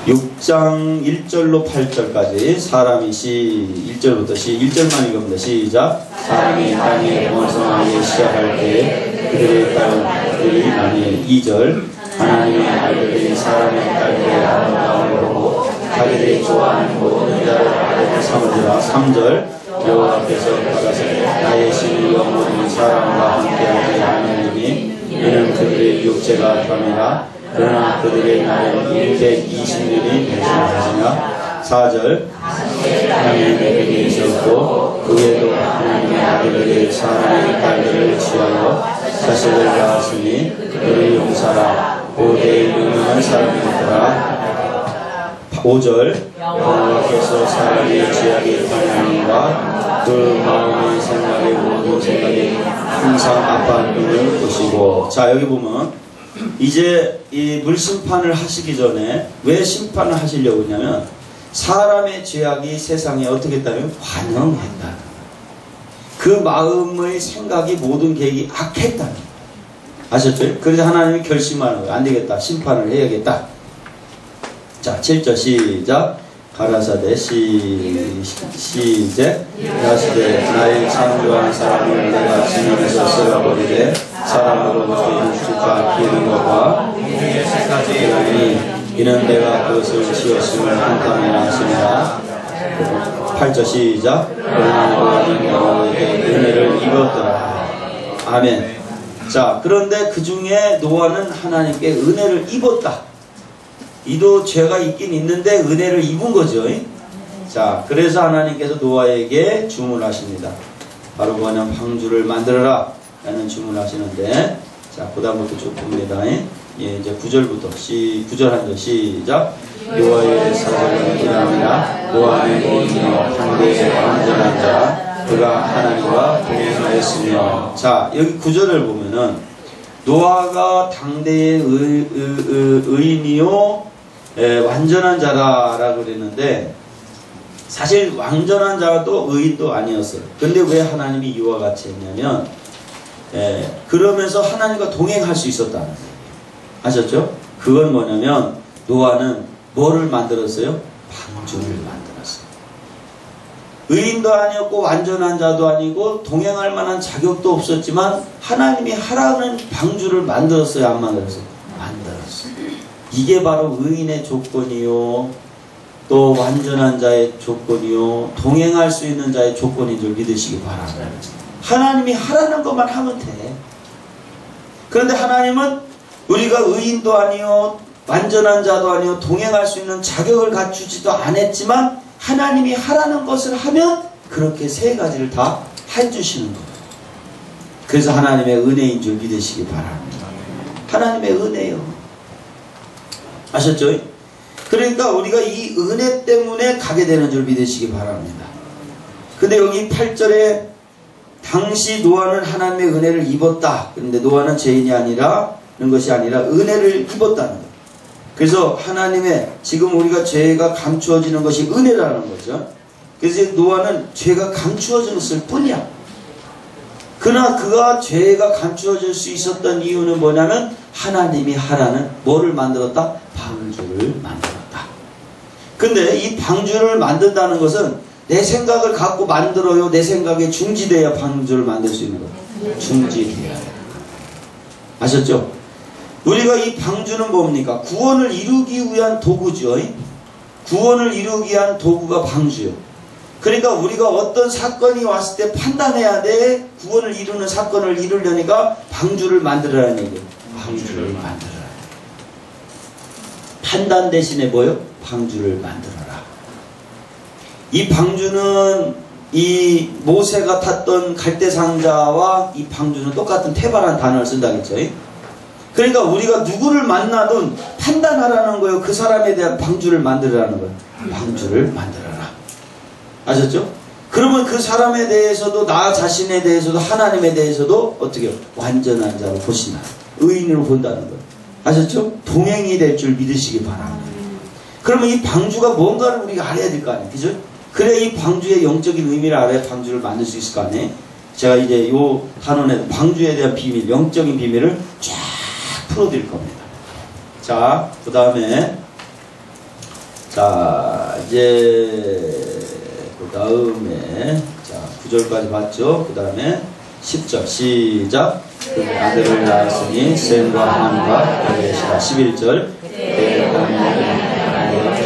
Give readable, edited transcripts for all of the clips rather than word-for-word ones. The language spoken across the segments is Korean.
6장 1절로 8절까지 사람이 1절부터 1절만 읽으면 시작. 사람이 땅에 번성하기 시작할 때 그들의 딸들이 나뉘어. 2절. 하나님의 아들들이 사람의 딸들의 아름다움을 보고 자기들이 좋아하는 모든 자를 아들을 삼으리라. 3절. 여호와께서 가라사대 나의 신이 영원히 사람과 함께하지 않으리니 이는 그들의 육체가 탐이라. 그러나 그들의 나이는 120년이 되시나. 4절. 하나님의 내게 있었고 그 외에도 하나님의 아들들이 사람의 딸들을 취하여 자식을 낳았으니 그들의 용사라. 고대에 유명한 사람이었더라. 5절. 여호와께서 사람의 죄악이 하나님과 그 마음의 생각의 모든 생각이 항상 아빠님을 보시고. 자, 여기 보면 이제 이 물심판을 하시기 전에 왜 심판을 하시려고 했냐면 사람의 죄악이 세상에 어떻게 했다면 환영했다. 그 마음의 생각이 모든 계획이 악했다. 아셨죠? 그래서 하나님이 결심하는 거예요. 안 되겠다. 심판을 해야겠다. 자, 7절 시작. 가라사대 시작. 가라사대 나의 창조한 사람을 내가 지면에서 썰어버리되 사람으로부터 육축과 기는 것과 이는 내가 그것을 지었음을 한땀에 하시니라. 8절 시작. 그러나 너는 여호와에게 은혜를 입었더라. 아멘. 자, 그런데 그 중에 노아는 하나님께 은혜를 입었다. 이도 죄가 있긴 있는데 은혜를 입은 거죠. 자, 그래서 하나님께서 노아에게 주문하십니다. 바로 뭐냐면 방주를 만들어라 라는 주문하시는데, 자, 그 다음부터 쭉 봅니다. 예, 이제 9절부터 9절 한 절 시작. 노아의 사자는 이랍니다. 노아는 이며 당대의 완전한 자 그가 하나님과 동행하였으며. 자, 여기 9절을 보면은 노아가 당대의 의인이요 완전한 자라라고 그랬는데, 사실 완전한 자도 의인도 아니었어요. 근데 왜 하나님이 이와 같이 했냐면 그러면서 하나님과 동행할 수 있었다는 거예요. 아셨죠? 그건 뭐냐면 노아는 뭐를 만들었어요? 방주를 만들었어요. 의인도 아니었고 완전한 자도 아니고 동행할 만한 자격도 없었지만 하나님이 하라는 방주를 만들었어요? 안 만들었어요? 만들었어요. 이게 바로 의인의 조건이요, 또 완전한 자의 조건이요, 동행할 수 있는 자의 조건인 줄 믿으시기 바랍니다. 하나님이 하라는 것만 하면 돼. 그런데 하나님은 우리가 의인도 아니요 완전한 자도 아니요 동행할 수 있는 자격을 갖추지도 않았지만 하나님이 하라는 것을 하면 그렇게 세 가지를 다 해주시는 거예요. 그래서 하나님의 은혜인 줄 믿으시기 바랍니다. 하나님의 은혜요. 아셨죠? 그러니까 우리가 이 은혜 때문에 가게 되는 줄 믿으시기 바랍니다. 근데 여기 8절에 당시 노아는 하나님의 은혜를 입었다. 그런데 노아는 죄인이 아니라는 것이 아니라 은혜를 입었다는 거예요. 그래서 하나님의 지금 우리가 죄가 감추어지는 것이 은혜라는 거죠. 그래서 노아는 죄가 감추어졌을 뿐이야. 그러나 그가 죄가 감추어질 수 있었던 이유는 뭐냐면 하나님이 하라는 뭐를 만들었다? 방주를 만들었다. 근데 이 방주를 만든다는 것은 내 생각을 갖고 만들어요. 내 생각에 중지돼야 방주를 만들 수 있는 거예요. 중지돼야 돼요. 아셨죠? 우리가 이 방주는 뭡니까? 구원을 이루기 위한 도구죠. 구원을 이루기 위한 도구가 방주요. 그러니까 우리가 어떤 사건이 왔을 때 판단해야 돼. 구원을 이루는 사건을 이루려니까 방주를 만들어라는 얘기예요. 방주를 만들어라. 판단 대신에 뭐요? 방주를 만들어라. 이 방주는 이 모세가 탔던 갈대상자와 이 방주는 똑같은 태바라는 단어를 쓴다겠죠. 그러니까 우리가 누구를 만나든 판단하라는 거예요. 그 사람에 대한 방주를 만들어라는 거예요. 방주를 만들어라. 아셨죠? 그러면 그 사람에 대해서도 나 자신에 대해서도 하나님에 대해서도 어떻게 해요? 완전한 자로 보신다. 의인으로 본다는 거예요. 아셨죠? 동행이 될 줄 믿으시기 바랍니다. 그러면 이 방주가 뭔가를 우리가 알아야 될 거 아니에요. 그죠? 그래야 이 방주의 영적인 의미를 알아야 방주를 만들 수 있을 거 아니에요. 제가 이제 요 단원에 방주에 대한 비밀, 영적인 비밀을 쫙 풀어드릴 겁니다. 자, 그 다음에 자, 이제 그 다음에 자 9절까지 봤죠. 그 다음에 10절 시작. 그 아들을 낳았으니 셈과 함과 베레시라. 11절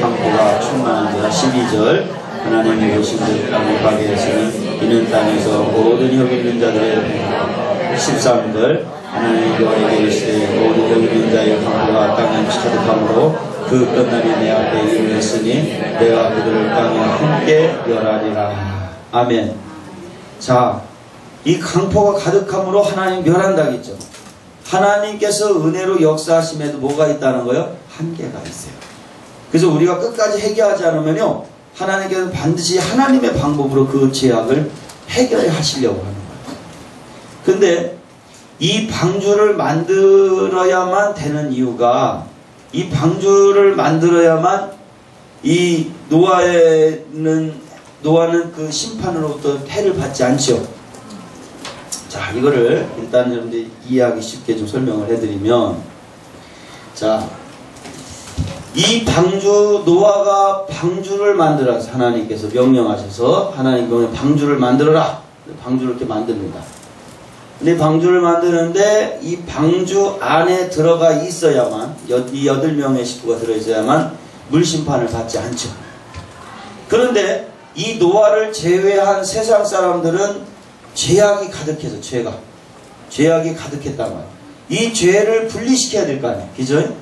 강포가 충만한지라. 12절 하나님의 오신들 땅에 가게 하시니 이는 땅에서 모든 혈기 있는 자들의 13절 하나님이 너에게 이르시되 모든 혈기 있는 자의 강포가 땅에 차득함으로 그 끝날이 내 앞에 이르렀으니 내가 그들을 땅에 함께 멸하리라. 아멘. 자, 이 강포가 가득함으로 하나님 멸한다겠죠. 하나님께서 은혜로 역사하심에도 뭐가 있다는 거예요? 한계가 있어요. 그래서 우리가 끝까지 해결하지 않으면요, 하나님께서 반드시 하나님의 방법으로 그 죄악을 해결하시려고 하는 거예요. 근데 이 방주를 만들어야만 되는 이유가, 이 방주를 만들어야만 이 노아는 그 심판으로부터 해를 받지 않죠. 자, 이거를 일단 여러분들 이해하기 쉽게 좀 설명을 해드리면, 자, 이 방주, 노아가 방주를 만들어서 하나님께서 명령하셔서 하나님 명령 방주를 만들어라. 방주를 이렇게 만듭니다. 근데 방주를 만드는데 이 방주 안에 들어가 있어야만, 이 8명의 식구가 들어있어야만 물심판을 받지 않죠. 그런데 이 노아를 제외한 세상 사람들은 죄악이 가득해서, 죄악이 가득했단 말이에요. 이 죄를 분리시켜야 될 거 아니에요. 그죠?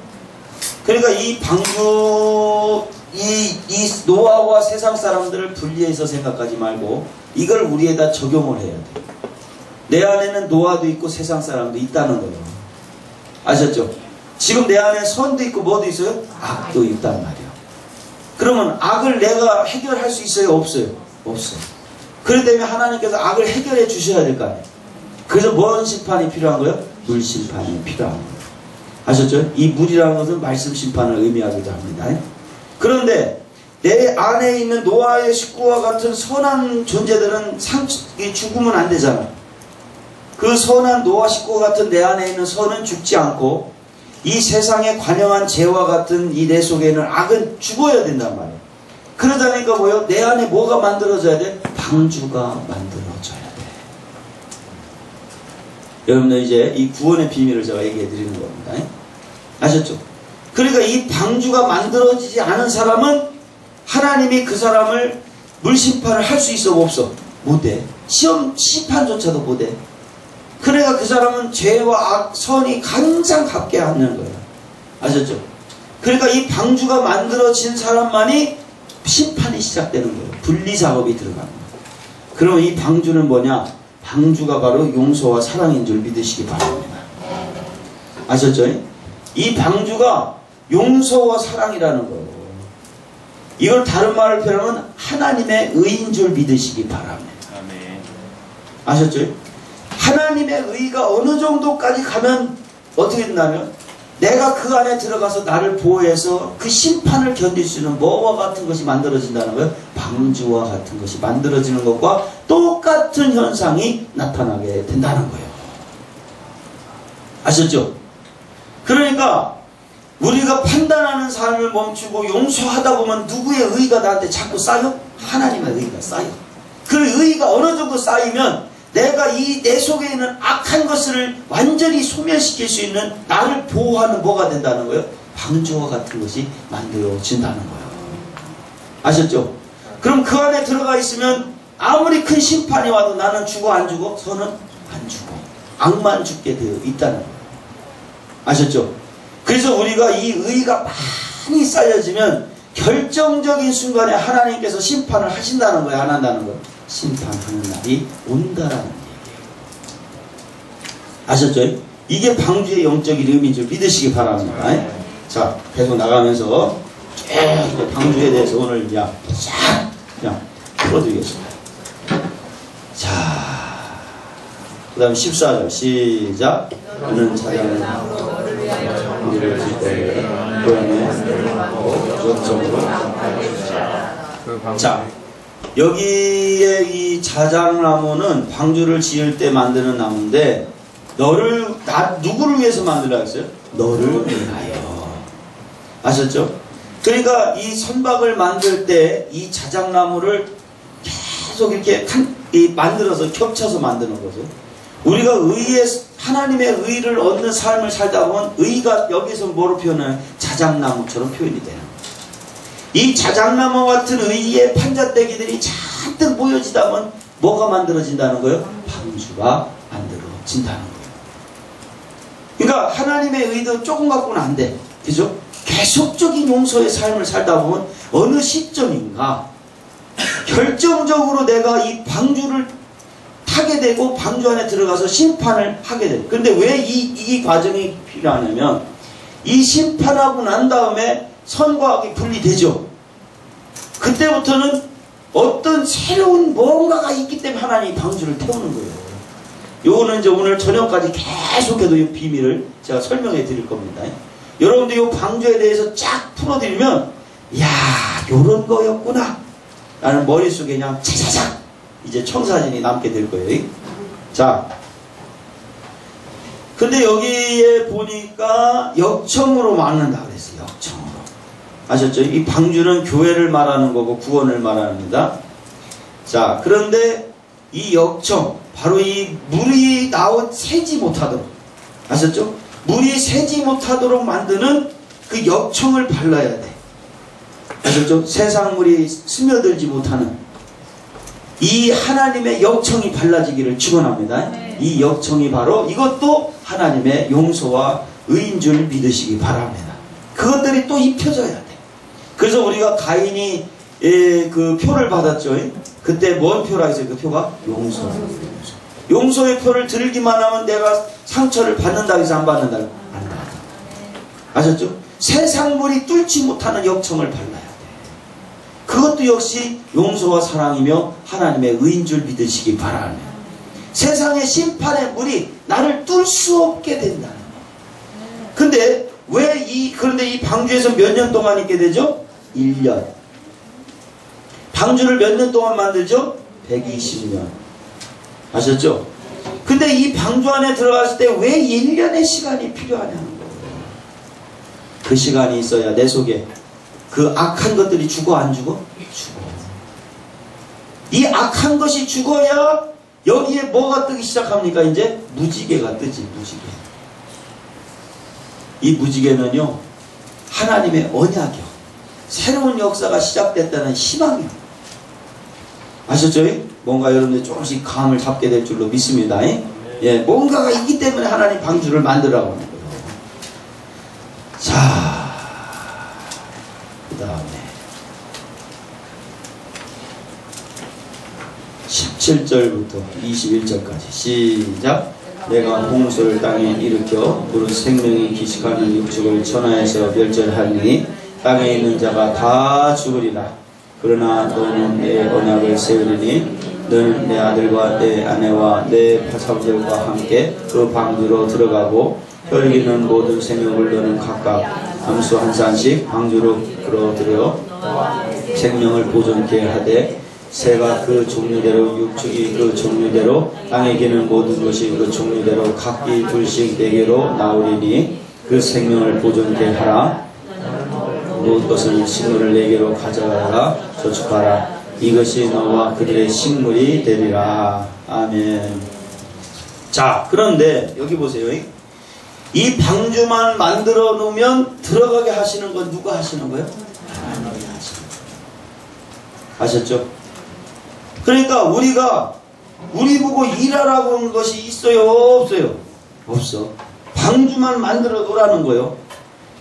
그러니까 이 방주, 이 노아와 세상 사람들을 분리해서 생각하지 말고 이걸 우리에다 적용을 해야 돼요. 내 안에는 노아도 있고 세상 사람도 있다는 거예요. 아셨죠? 지금 내 안에 선도 있고 뭐도 있어요? 악도 있단 말이에요. 그러면 악을 내가 해결할 수 있어요? 없어요? 없어요. 그렇기 때문에 하나님께서 악을 해결해 주셔야 될 거 아니에요. 그래서 뭔 심판이 필요한 거예요? 물 심판이 필요한 거예요. 아셨죠? 이 물이라는 것은 말씀 심판을 의미하기도 합니다. 그런데 내 안에 있는 노아의 식구와 같은 선한 존재들은 죽으면 안 되잖아. 그 선한 노아 식구와 같은 내 안에 있는 선은 죽지 않고 이 세상에 관영한 죄와 같은 이 내 속에 있는 악은 죽어야 된단 말이에요. 그러다니까 뭐요? 내 안에 뭐가 만들어져야 돼? 방주가 만들어져야 돼. 여러분들 이제 이 구원의 비밀을 제가 얘기해 드리는 겁니다. 아셨죠? 그러니까 이 방주가 만들어지지 않은 사람은 하나님이 그 사람을 물심판을 할 수 있어 없어? 못해. 심판조차도 못해. 그러니까 그 사람은 죄와 악, 선이 가장 갚게 하는 거예요. 아셨죠? 그러니까 이 방주가 만들어진 사람만이 심판이 시작되는 거예요. 분리 작업이 들어가는 거예요. 그럼 이 방주는 뭐냐? 방주가 바로 용서와 사랑인 줄 믿으시기 바랍니다. 아셨죠? 이 방주가 용서와 사랑이라는 거예요. 이걸 다른 말을 표현하면 하나님의 의인 줄 믿으시기 바랍니다. 아셨죠? 하나님의 의가 어느 정도까지 가면 어떻게 된다면 내가 그 안에 들어가서 나를 보호해서 그 심판을 견딜 수 있는 뭐와 같은 것이 만들어진다는 거예요. 방주와 같은 것이 만들어지는 것과 똑같은 현상이 나타나게 된다는 거예요. 아셨죠? 그러니까 우리가 판단하는 삶을 멈추고 용서하다 보면 누구의 의가 나한테 자꾸 쌓여? 하나님의 의가 쌓여. 그 의가 어느 정도 쌓이면 내가 이 내 속에 있는 악한 것을 완전히 소멸시킬 수 있는 나를 보호하는 뭐가 된다는 거예요? 방주와 같은 것이 만들어진다는 거예요. 아셨죠? 그럼 그 안에 들어가 있으면 아무리 큰 심판이 와도 나는 죽어 안 죽어? 저는 안 죽어. 악만 죽게 되어 있다는 거예요. 아셨죠? 그래서 우리가 이 의가 많이 쌓여지면 결정적인 순간에 하나님께서 심판을 하신다는 거예요? 안 한다는 거예요? 심판하는 날이 온다라는 얘기예요. 아셨죠? 이게 방주의 영적인 의미인 줄 믿으시기 바랍니다. 자, 계속 나가면서 쭉 방주에 대해서 오늘 그냥 싹 그냥 풀어드리겠습니다. 자, 그 다음 14절 시작. 그는 자기는 우리를 줄 때 고향에 역적으로. 자, 여기에 이 자작나무는 방주를 지을 때 만드는 나무인데 누구를 위해서 만들라 했어요? 너를 위하여. 아셨죠? 그러니까 이 선박을 만들 때 이 자작나무를 계속 이렇게 만들어서 겹쳐서 만드는 거죠. 우리가 하나님의 의를 얻는 삶을 살다 보면 의가 여기서 뭐로 표현하냐? 자작나무처럼 표현이 되는 거예요. 이 자작나무 같은 의의 판잣대기들이 잔뜩 모여지다 보면 뭐가 만들어진다는 거예요? 방주가 만들어진다는 거예요. 그러니까 하나님의 의도 조금 갖고는 안 돼. 그죠? 계속적인 용서의 삶을 살다 보면 어느 시점인가 결정적으로 내가 이 방주를 타게 되고 방주 안에 들어가서 심판을 하게 돼요. 그런데 왜 이 과정이 필요하냐면 이 심판하고 난 다음에 선과 악이 분리되죠. 그때부터는 어떤 새로운 뭔가가 있기 때문에 하나님이 방주를 태우는 거예요. 요거는 이제 오늘 저녁까지 계속해도 이 비밀을 제가 설명해 드릴 겁니다. 여러분들 이 방주에 대해서 쫙 풀어드리면 야 요런 거였구나 라는 머릿속에 그냥 차차차 이제 청사진이 남게 될 거예요. 자, 근데 여기에 보니까 역청으로 막는다 그랬어요. 역청으로. 아셨죠? 이 방주는 교회를 말하는 거고 구원을 말합니다. 자, 그런데 이 역청, 바로 이 물이 새지 못하도록, 아셨죠? 물이 새지 못하도록 만드는 그 역청을 발라야 돼. 아셨죠? 세상 물이 스며들지 못하는 이 하나님의 역청이 발라지기를 축원합니다. 이 역청이 바로 이것도 하나님의 용서와 의인 줄 믿으시기 바랍니다. 그것들이 또 입혀져야 돼. 그래서 우리가 가인이 그 표를 받았죠. 그때 뭔 표라 했어요? 그 표가 용서. 용서의 표를 들기만 하면 내가 상처를 받는다 해서 안 받는다? 안 받아. 아셨죠? 세상 물이 뚫지 못하는 역청을 발라야 돼. 그것도 역시 용서와 사랑이며 하나님의 의인 줄 믿으시기 바랍니다. 세상의 심판의 물이 나를 뚫을 수 없게 된다는 거예요. 근데 그런데 이 방주에서 몇 년 동안 있게 되죠? 1년. 방주를 몇 년 동안 만들죠? 120년. 아셨죠? 근데 이 방주 안에 들어갔을 때 왜 1년의 시간이 필요하냐는 거예요. 그 시간이 있어야 내 속에 그 악한 것들이 죽어 안 죽어? 죽어. 이 악한 것이 죽어야 여기에 뭐가 뜨기 시작합니까? 이제 무지개가 뜨지. 무지개. 이 무지개는요 하나님의 언약이요. 새로운 역사가 시작됐다는 희망이요. 아셨죠? 뭔가 여러분들 조금씩 감을 잡게 될 줄로 믿습니다. 예, 뭔가가 있기 때문에 하나님 방주를 만들라고 하는 거예요. 자, 그 다음에 17절부터 21절까지 시작. 내가 홍수를 땅에 일으켜 무릇 생명이 기식하는 육축을 천하에서 멸절하니 땅에 있는 자가 다 죽으리라. 그러나 너는 내 언약을 세우리니 너는 내 아들과 내 아내와 내 자손들과 함께 그 방주로 들어가고 혈기는 모든 생명을 너는 각각 암수 한 산씩 방주로 끌어들여 생명을 보존케 하되 새가 그 종류대로 육축이 그 종류대로 땅에 기는 모든 것이 그 종류대로 각기 둘씩 내게로 나오리니 그 생명을 보존케 하라. 모든 것을 식물을 내게로 가져가라. 저축하라. 이것이 너와 그들의 식물이 되리라. 아멘. 자, 그런데 여기 보세요. 이 방주만 만들어 놓으면 들어가게 하시는 건 누가 하시는 거예요? 하나님이 하시는 거예요. 아셨죠? 그러니까 우리 보고 일하라고 하는 것이 있어요? 없어요? 없어. 방주만 만들어 놓으라는 거예요.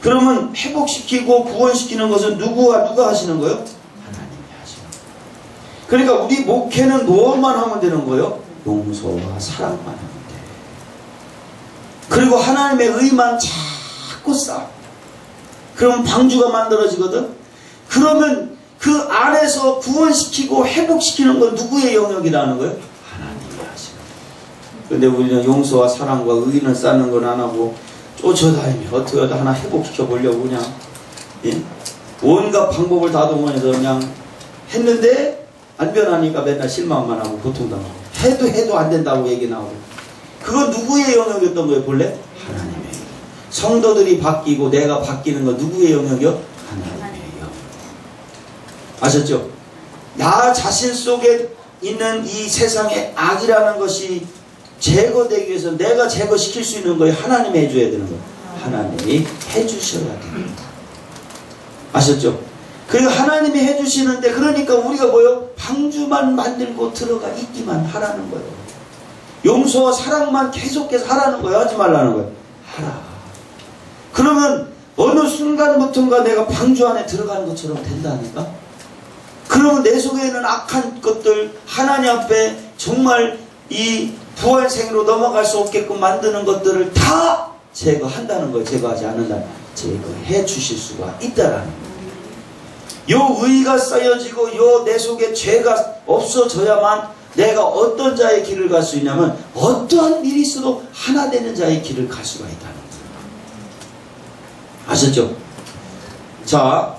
그러면 회복시키고 구원시키는 것은 누가 하시는 거예요? 하나님이 하시는 거예요. 그러니까 우리 목회는 뭐만 하면 되는 거예요? 용서와 사랑만 하면 돼요. 그리고 하나님의 의만 자꾸 쌓아. 그러면 방주가 만들어지거든? 그러면 그 안에서 구원시키고 회복시키는 건 누구의 영역이라는 거예요? 하나님이 하시는 거예요. 그런데 우리는 용서와 사랑과 의인을 쌓는 건 안 하고 쫓아다니며 어떻게 하다 하나 회복시켜 보려고 그냥 온갖 방법을 다 동원해서 그냥 했는데 안 변하니까 맨날 실망만 하고 고통당하고 해도 안 된다고 얘기 나오고. 그건 누구의 영역이었던 거예요 본래? 하나님의 영역. 성도들이 바뀌고 내가 바뀌는 건 누구의 영역이요? 하나님의 영역. 아셨죠? 나 자신 속에 있는 이 세상의 악이라는 것이 제거되기 위해서 내가 제거시킬 수 있는 거예요. 하나님이 해줘야 되는 거예요. 하나님이 해주셔야 됩니다. 아셨죠? 그리고 하나님이 해주시는데, 그러니까 우리가 뭐요? 방주만 만들고 들어가 있기만 하라는 거예요. 용서와 사랑만 계속해서 하라는 거예요. 하지 말라는 거예요. 하라. 그러면 어느 순간부터인가 내가 방주 안에 들어가는 것처럼 된다니까? 그러면 내 속에 있는 악한 것들, 하나님 앞에 정말 이 부활생으로 넘어갈 수 없게끔 만드는 것들을 다 제거한다는 거예요. 제거하지 않는다. 제거해 주실 수가 있다라는 거예요. 요 의가 쌓여지고 요 내 속에 죄가 없어져야만 내가 어떤 자의 길을 갈 수 있냐면, 어떠한 일이 있어도 하나 되는 자의 길을 갈 수가 있다는 거예요. 아셨죠? 자,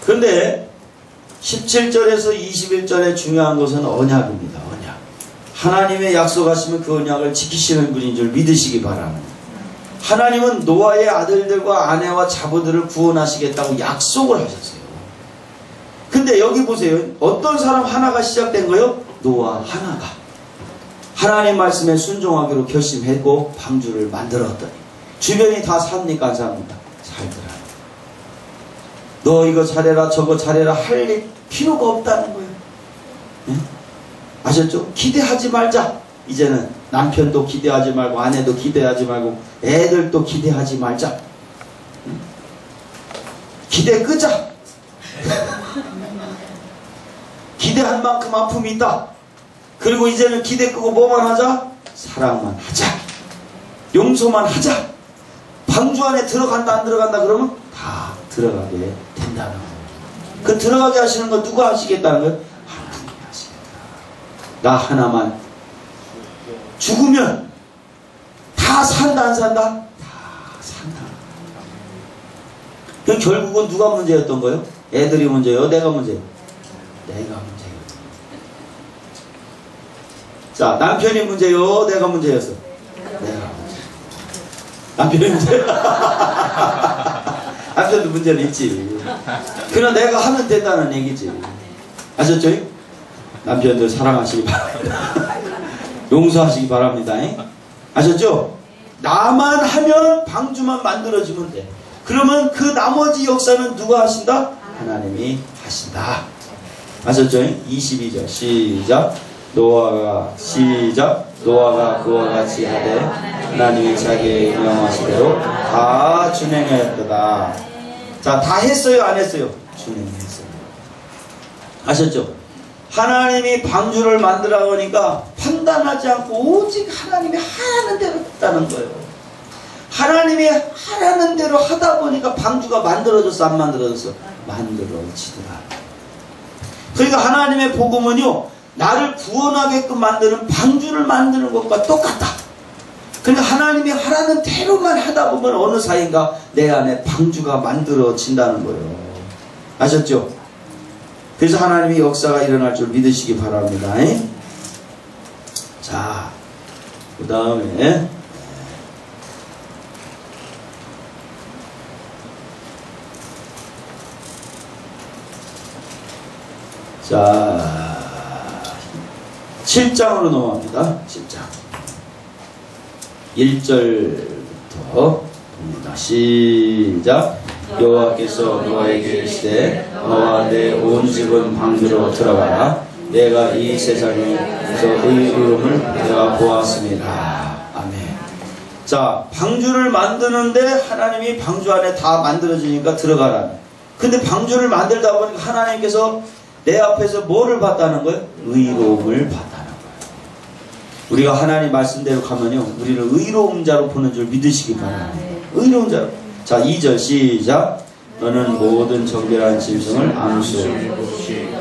근데 17절에서 21절에 중요한 것은 언약입니다. 언약. 하나님의 약속하시면 그 언약을 지키시는 분인 줄 믿으시기 바랍니다. 하나님은 노아의 아들들과 아내와 자부들을 구원하시겠다고 약속을 하셨어요. 근데 여기 보세요. 어떤 사람 하나가 시작된 거예요? 노아 하나가 하나님 말씀에 순종하기로 결심했고 방주를 만들었더니 주변이 다 삽니까? 안 삽니까? 살더라. 너 이거 잘해라 저거 잘해라 할 필요가 없다는 거예요. 네? 아셨죠? 기대하지 말자. 이제는 남편도 기대하지 말고 아내도 기대하지 말고 애들도 기대하지 말자. 기대 끄자. 기대한 만큼 아픔이 있다. 그리고 이제는 기대 끄고 뭐만 하자? 사랑만 하자. 용서만 하자. 방주 안에 들어간다 안 들어간다 그러면 다 들어가게 된다는 거예요. 그 들어가게 하시는 거 누가 하시겠다는 거예요? 하나님이 하시겠다. 나 하나만 죽으면 다 산다 안 산다? 다 산다. 그럼 결국은 누가 문제였던 거예요? 애들이 문제예요? 내가 문제예요? 내가 문제예요. 자, 남편이 문제요? 내가 문제였어? 내가 문제. 남편이 문제야? 남편도 문제는 있지. 그러나 내가 하면 된다는 얘기지. 아셨죠? 남편들 사랑하시기 바랍니다. 용서하시기 바랍니다. 아셨죠? 나만 하면 방주만 만들어지면 돼. 그러면 그 나머지 역사는 누가 하신다? 하나님이 하신다. 아셨죠? 22절 시작. 노아가 시작. 노아가 그와 같이 하되 하나님이 자기의 명하시대로 다 준행하였도다. 자, 다 했어요? 안 했어요? 준행했어요. 아셨죠? 하나님이 방주를 만들어 보니까 판단하지 않고 오직 하나님이 하라는 대로 했다는 거예요. 하나님이 하라는 대로 하다 보니까 방주가 만들어졌어? 안 만들어졌어? 만들어지더라. 그러니까 하나님의 복음은요, 나를 구원하게끔 만드는 방주를 만드는 것과 똑같다. 그러니까 하나님이 하라는 대로만 하다 보면 어느 사이인가 내 안에 방주가 만들어진다는 거예요. 아셨죠? 그래서 하나님의 역사가 일어날 줄 믿으시기 바랍니다. 자, 그 다음에 자, 7장으로 넘어갑니다. 7장 1절부터 봅니다. 시작. 여호와께서 노아에게 이르시되 너와 내 온 집은 방주로 들어가라. 내가 이 세상에서 의로움을 내가 보았습니다. 아멘. 자, 방주를 만드는데 하나님이 방주 안에 다 만들어지니까 들어가라. 근데 방주를 만들다 보니까 하나님께서 내 앞에서 뭐를 봤다는 거예요? 의로움을 봤다는 거예요. 우리가 하나님 말씀대로 가면요, 우리를 의로운 자로 보는 줄 믿으시기 바랍니다. 의로운 자로. 자, 2절 시작. 너는 모든 정결한 짐승을 안수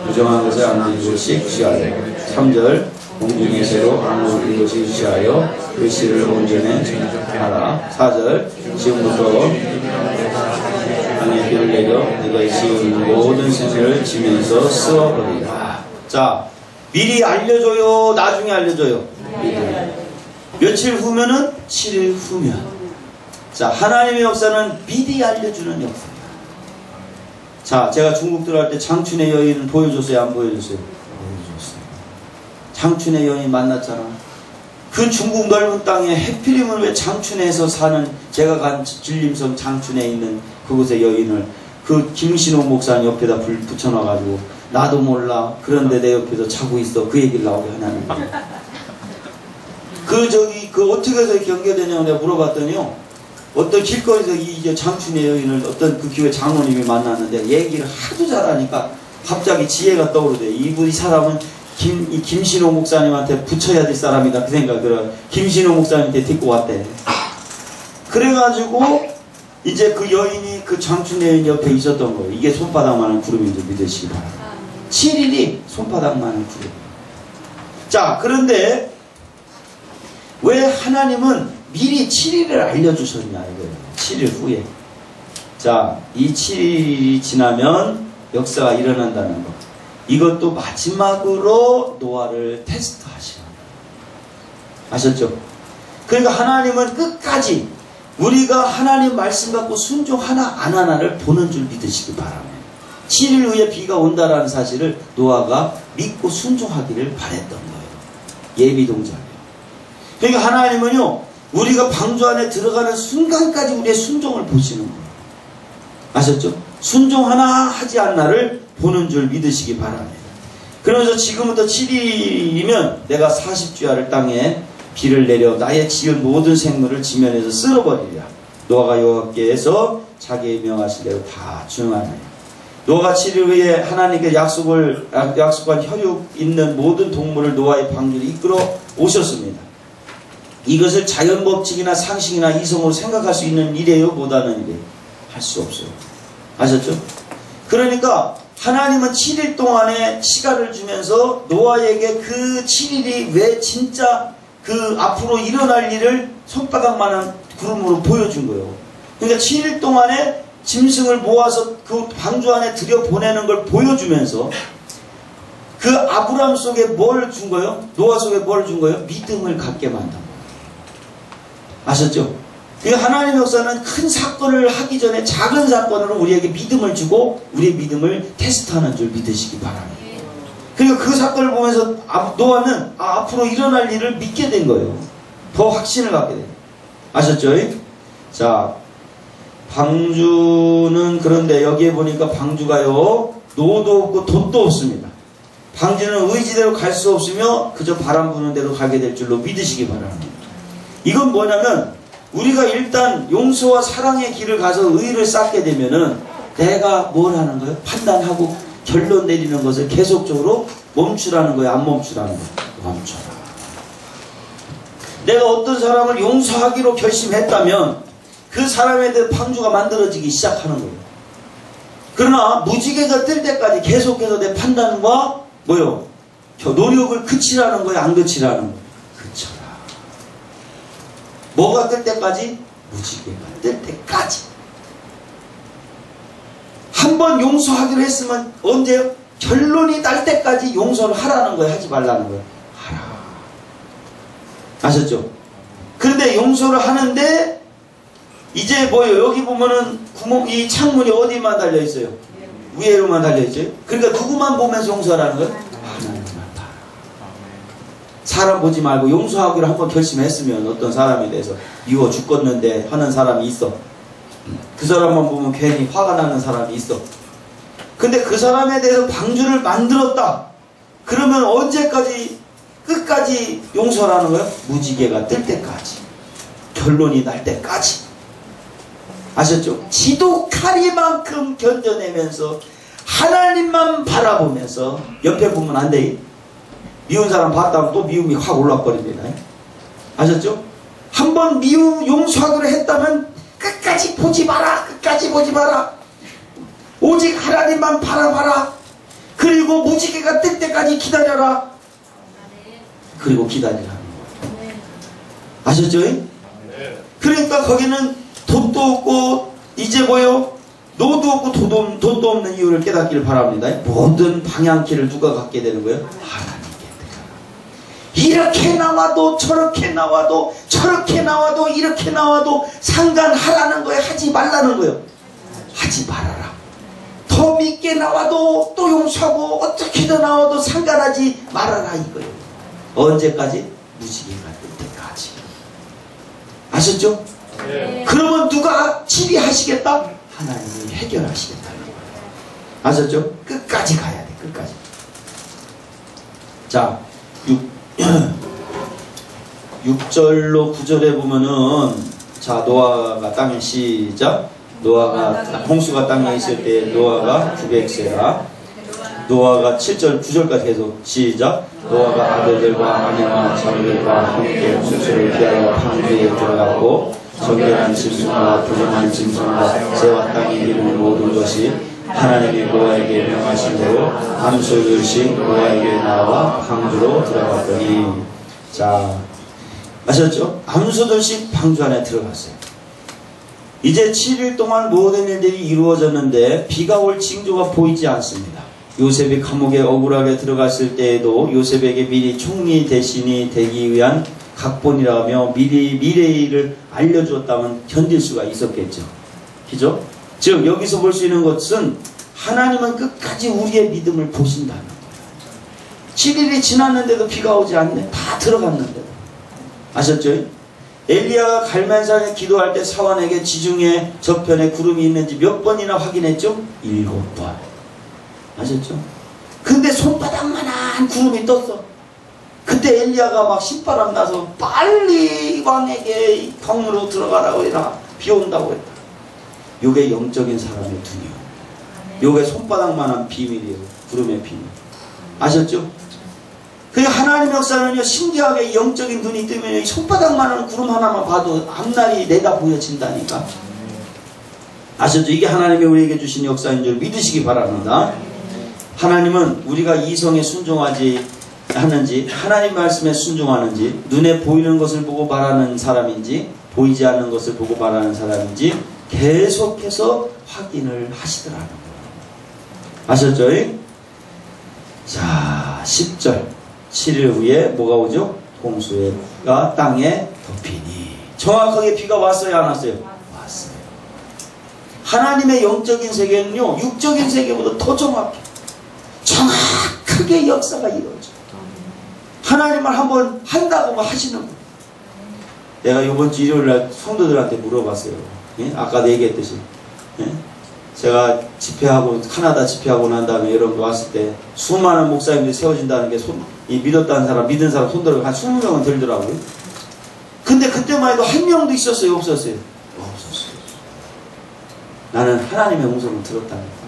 부정한 것을 안 일곱씩 취하여. 3절 공중의 새로 아무 일곱씩 취하여 그 씨를 온전히 하라. 4절 지금부터 땅에 비를 내려 네가 지은 모든 생선을 지면서 쓰어버리라. 자, 미리 알려줘요? 나중에 알려줘요? 며칠 후면은 7일 후면. 자, 하나님의 역사는 미리 알려주는 역사예요. 자, 제가 중국 들어갈 때 장춘의 여인을 보여줬어요? 안 보여줬어요? 보여줬어요. 장춘의 여인 만났잖아. 그 중국 넓은 땅에 해필이면 왜 장춘에서 사는, 제가 간 진림성 장춘에 있는 그곳의 여인을 그 김신호 목사님 옆에다 불 붙여놔가지고 나도 몰라, 그런데 내 옆에서 자고 있어, 그 얘기를 나오게 하냐는 그 어떻게 해서 이렇게 연결되냐고 내가 물어봤더니요, 어떤 길거리에서 이제 장춘의 여인을 어떤 그 교회 장로님이 만났는데 얘기를 하도 잘하니까 갑자기 지혜가 떠오르대. 이 사람은 김신호 목사님한테 붙여야 될 사람이다, 그 생각을 김신호 목사님한테 데리고 왔대. 그래가지고 이제 그 여인이 그 장춘의 여인 옆에 있었던 거예요. 이게 손바닥만한 구름인 줄 믿으시기 바랍니다. 7일이 손바닥만한 구름. 자, 그런데 왜 하나님은 미리 7일을 알려주셨냐 이거예요. 7일 후에. 자, 이 7일이 지나면 역사가 일어난다는 거. 이것도 마지막으로 노아를 테스트하시는 거예요. 아셨죠? 그러니까 하나님은 끝까지 우리가 하나님 말씀 갖고 순종하나 안 하나를 보는 줄 믿으시기 바랍니다. 7일 후에 비가 온다라는 사실을 노아가 믿고 순종하기를 바랬던 거예요. 예비 동작이에요. 그러니까 하나님은요, 우리가 방주 안에 들어가는 순간까지 우리의 순종을 보시는 거예요. 아셨죠? 순종하나 하지 않나를 보는 줄 믿으시기 바랍니다. 그러면서 지금부터 7일이면 내가 40주야를 땅에 비를 내려 나의 지은 모든 생물을 지면에서 쓸어버리랴. 노아가 여호와께서 자기의 명하신 대로 다 중하네. 노아가 7일 후에 하나님께 약속한 혈육 있는 모든 동물을 노아의 방주로 이끌어 오셨습니다. 이것을 자연법칙이나 상식이나 이성으로 생각할 수 있는 일이에요? 못하는 일이에요? 할 수 없어요. 아셨죠? 그러니까 하나님은 7일 동안의 시간을 주면서 노아에게 그 7일이 왜 진짜 그 앞으로 일어날 일을 손바닥만한 구름으로 보여준 거예요. 그러니까 7일 동안에 짐승을 모아서 그 방주 안에 들여보내는 걸 보여주면서 그 아브람 속에 뭘 준 거예요? 노아 속에 뭘 준 거예요? 믿음을 갖게 만든 거예요. 아셨죠? 하나님의 역사는 큰 사건을 하기 전에 작은 사건으로 우리에게 믿음을 주고 우리의 믿음을 테스트하는 줄 믿으시기 바랍니다. 그리고 그 사건을 보면서 노아는 앞으로 일어날 일을 믿게 된 거예요. 더 확신을 갖게 돼요. 아셨죠? 자, 방주는 그런데 여기에 보니까 방주가요, 노도 없고 돛도 없습니다. 방주는 의지대로 갈 수 없으며 그저 바람 부는 대로 가게 될 줄로 믿으시기 바랍니다. 이건 뭐냐면 우리가 일단 용서와 사랑의 길을 가서 의를 쌓게 되면은 내가 뭘 하는 거예요? 판단하고 결론 내리는 것을 계속적으로 멈추라는 거예요? 안 멈추라는 거예요? 멈춰라. 내가 어떤 사람을 용서하기로 결심했다면 그 사람에 대해 방주가 만들어지기 시작하는 거예요. 그러나 무지개가 뜰 때까지 계속해서 내 판단과 뭐요? 노력을 그치라는 거예요? 안 그치라는 거예요? 그쳐라. 뭐가 뜰 때까지? 무지개가 뜰 때까지. 한번 용서하기로 했으면 언제요? 결론이 날 때까지 용서를 하라는 거예요? 하지 말라는 거예요? 하라. 아셨죠? 그런데 용서를 하는데 이제 뭐예요? 여기 보면은 이 창문이 어디만 달려있어요? 위에로만 달려있어요? 그러니까 누구만 보면서 용서하라는 거예요? 하나님만 봐라. 사람 보지 말고 용서하기로 한번 결심했으면 어떤 사람에 대해서 미워 죽겠는데 하는 사람이 있어. 그 사람만 보면 괜히 화가 나는 사람이 있어. 근데 그 사람에 대해서 방주를 만들었다. 그러면 언제까지 끝까지 용서라는 거예요? 무지개가 뜰 때까지. 결론이 날 때까지. 아셨죠? 지독하리만큼 견뎌내면서 하나님만 바라보면서 옆에 보면 안 돼. 미운 사람 봤다면 또 미움이 확 올라버립니다. 아셨죠? 한번 용서하기로 했다면 끝까지 보지 마라. 끝까지 보지 마라. 오직 하나님만 바라봐라. 그리고 무지개가 뜰 때까지 기다려라. 그리고 기다리라는 거예요. 아셨죠? 그러니까 거기는 돛도 없고 이제 뭐요? 노도 없고 돛도 없는 이유를 깨닫기를 바랍니다. 모든 방향키를 누가 갖게 되는 거예요? 하나님께 들어라. 이렇게 나와도 저렇게 나와도 저렇게 나와도 이렇게 나와도 상관하라는 거예요? 하지 말라는 거예요? 하지 말아라. 더 더 믿게 나와도 또 용서하고 어떻게든 나와도 상관하지 말아라 이거예요. 언제까지? 무지개가 뜰 때까지. 아셨죠? 네. 그러면 누가 치리하시겠다? 하나님이 해결하시겠다는 거예요. 아셨죠? 끝까지 가야 돼. 끝까지. 자, 6절로 9절에 보면은, 자, 노아가 땅에 시작. 노아가 홍수가 땅에 있을 때 노아가 900세라. 노아가 7절 9절까지 계속 시작. 노아가 아들들과 아내와 자녀들과 함께 홍수를 피하여 방주에 들어갔고 정결한 짐승과 부정한 짐승과 새와 땅에 이르는 모든 것이 하나님이 노아에게 명하신 대로 암소들씩 노아에게 나와 방주로 들어갔더니, 자, 아셨죠? 암소들씩 방주 안에 들어갔어요. 이제 7일 동안 모든 일들이 이루어졌는데 비가 올 징조가 보이지 않습니다. 요셉이 감옥에 억울하게 들어갔을 때에도 요셉에게 미리 총리 대신이 되기 위한 각본이라며 미리 미래를 알려주었다면 견딜 수가 있었겠죠. 그죠? 즉 여기서 볼 수 있는 것은 하나님은 끝까지 우리의 믿음을 보신다는 거예요. 7일이 지났는데도 비가 오지 않네. 다 들어갔는데도. 아셨죠? 엘리야가 갈멜산에 기도할 때 사환에게 지중해 저편에 구름이 있는지 몇 번이나 확인했죠? 7번. 아셨죠? 근데 손바닥만한 구름이 떴어. 그때 엘리야가 막 신바람 나서 빨리 왕에게 성으로 들어가라고 해라. 비 온다고 했다. 요게 영적인 사람의 눈이요. 요게 손바닥만한 비밀이에요. 구름의 비밀. 아셨죠? 그러니까 하나님 역사는요, 신기하게 영적인 눈이 뜨면 손바닥만한 구름 하나만 봐도 앞날이 내다 보여진다니까. 아셨죠? 이게 하나님이 우리에게 주신 역사인 줄 믿으시기 바랍니다. 하나님은 우리가 이성에 순종하지 하는지, 하나님 말씀에 순종하는지, 눈에 보이는 것을 보고 말하는 사람인지, 보이지 않는 것을 보고 말하는 사람인지 계속해서 확인을 하시더라는 거예요. 아셨죠? 자, 10절. 7일 후에 뭐가 오죠? 홍수가 땅에 덮이니. 정확하게 비가 왔어요, 안 왔어요? 왔어요. 하나님의 영적인 세계는요, 육적인 세계보다 더 정확해. 정확하게 역사가 이루어져. 하나님을 한번 한다고 하시는 거예요. 내가 이번 주 일요일날 성도들한테 물어봤어요. 예? 아까도 얘기했듯이. 예? 제가 집회하고, 카나다 집회하고 난 다음에 여러분들 왔을 때 수많은 목사님들이 세워진다는 게 이 믿었다는 사람, 믿은 사람 손들어 한 20명은 들더라고요. 근데 그때만 해도 한 명도 있었어요? 없었어요? 없었어요. 나는 하나님의 음성을 들었다니까.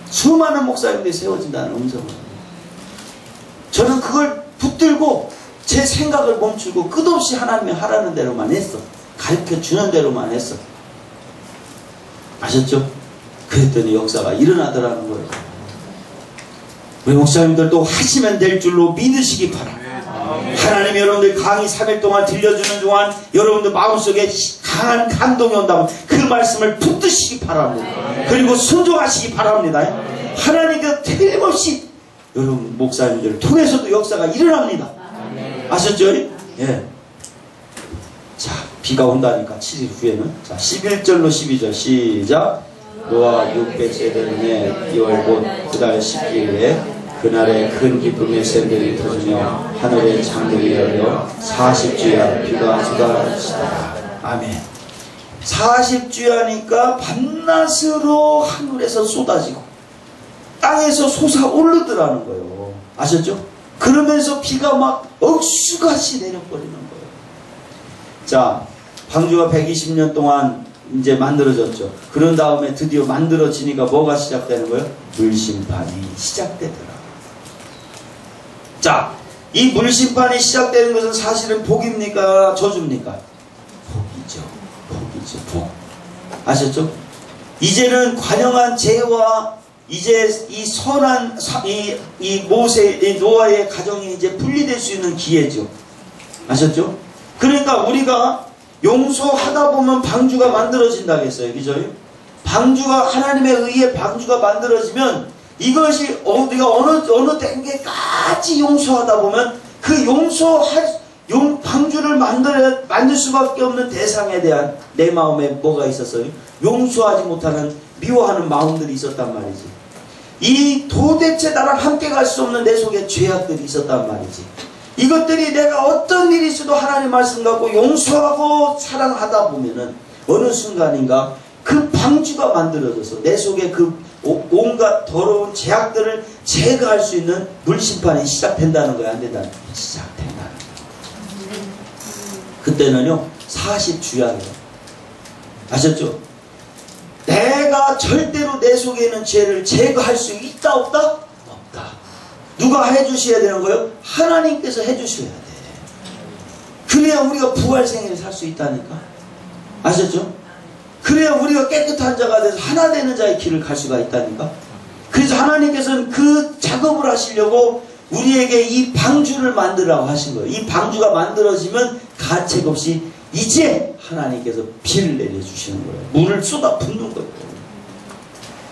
수많은 목사님들이 세워진다는 음성을. 저는 그걸 붙들고 제 생각을 멈추고 끝없이 하나님이 하라는 대로만 했어. 가르쳐 주는 대로만 했어. 아셨죠? 그랬더니 역사가 일어나더라는 거예요. 우리 목사님들도 하시면 될 줄로 믿으시기 바랍니다. 하나님이 여러분들 강의 3일 동안 들려주는 동안 여러분들 마음속에 강한 감동이 온다면 그 말씀을 붙드시기 바랍니다. 그리고 순종하시기 바랍니다. 하나님께서 틀림없이 여러분 목사님들을 통해서도 역사가 일어납니다. 아셨죠? 예. 자, 비가 온다니까 7일 후에는. 자, 11절로 12절 시작. 노아 600세 되는 2월 곧 그달 10일에 그날에 큰 기쁨의 샘들이 터지며 하늘의 창들이 열려 40주야 비가 쏟아지더라. 아멘. 40주야니까 밤낮으로 하늘에서 쏟아지고 땅에서 솟아오르더라는 거예요. 아셨죠? 그러면서 비가 막 억수같이 내려버리는 거예요. 자, 방주가 120년 동안 이제 만들어졌죠. 그런 다음에 드디어 만들어지니까 뭐가 시작되는 거예요? 물심판이 시작되더라. 자, 이 물심판이 시작되는 것은 사실은 복입니까? 저주입니까? 복이죠. 복이죠. 복. 아셨죠? 이제는 관영한 죄와 이제 이 선한 이 모세, 이 노아의 가정이 이제 분리될 수 있는 기회죠. 아셨죠? 그러니까 우리가 용서하다 보면 방주가 만들어진다 했어요. 그죠? 방주가 하나님의 의해 방주가 만들어지면 이것이 우리가 어느 단계까지 용서하다 보면 그 방주를 만들 수밖에 없는 대상에 대한 내 마음에 뭐가 있었어요? 용서하지 못하는 미워하는 마음들이 있었단 말이지. 이 도대체 나랑 함께 갈 수 없는 내 속에 죄악들이 있었단 말이지. 이것들이 내가 어떤 일이 있어도 하나님 말씀 갖고 용서하고 사랑하다 보면은 어느 순간인가 그 방주가 만들어져서 내 속에 그 온갖 더러운 죄악들을 제거할 수 있는 물심판이 시작된다는 거야, 안 된다는 거야? 시작된다는 거야. 그때는요 40주야예요. 아셨죠? 내가 절대로 내 속에 있는 죄를 제거할 수 있다 없다? 없다. 누가 해주셔야 되는 거예요? 하나님께서 해주셔야 돼. 그래야 우리가 부활생애를 살 수 있다니까. 아셨죠? 그래야 우리가 깨끗한 자가 돼서 하나 되는 자의 길을 갈 수가 있다니까. 그래서 하나님께서는 그 작업을 하시려고 우리에게 이 방주를 만들라고 하신 거예요. 이 방주가 만들어지면 가책 없이 이제 하나님께서 비를 내려주시는 거예요. 물을 쏟아 붓는 거예요.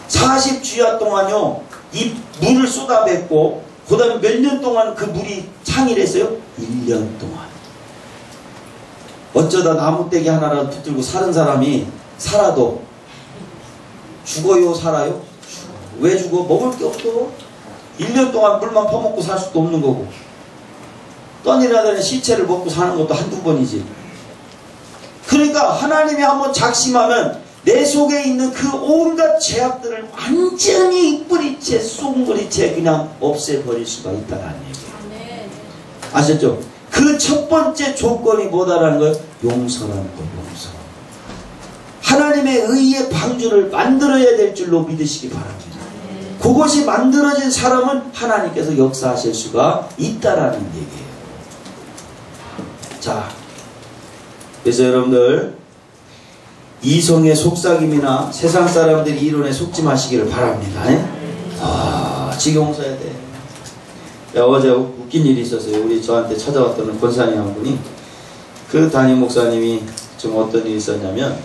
40주야 동안요 이 물을 쏟아뱉고 그 다음에 몇 년 동안 그 물이 창일했어요? 1년 동안. 어쩌다 나무떼기 하나라도 붙들고 사는 사람이 살아도 죽어요 살아요? 죽어. 왜 죽어? 먹을 게 없어. 1년 동안 물만 퍼먹고 살 수도 없는 거고 떠내려다니는 시체를 먹고 사는 것도 한두 번이지. 그러니까 하나님이 한번 작심하면 내 속에 있는 그 온갖 죄악들을 완전히 뿌리채 쏙뿌리채 그냥 없애버릴 수가 있다는 얘기예요. 아셨죠? 그 첫 번째 조건이 뭐다라는 거예요? 용서라는 거예요. 용서. 하나님의 의의 방주를 만들어야 될 줄로 믿으시기 바랍니다. 그것이 만들어진 사람은 하나님께서 역사하실 수가 있다라는 얘기예요. 자, 그래서 여러분들 이성의 속삭임이나 세상 사람들이 이론에 속지 마시기를 바랍니다. 지금 용서해야 돼. 어제 웃긴 일이 있었어요. 우리 저한테 찾아왔던 권사님 한 분이 그 담임 목사님이 좀 어떤 일이 있었냐면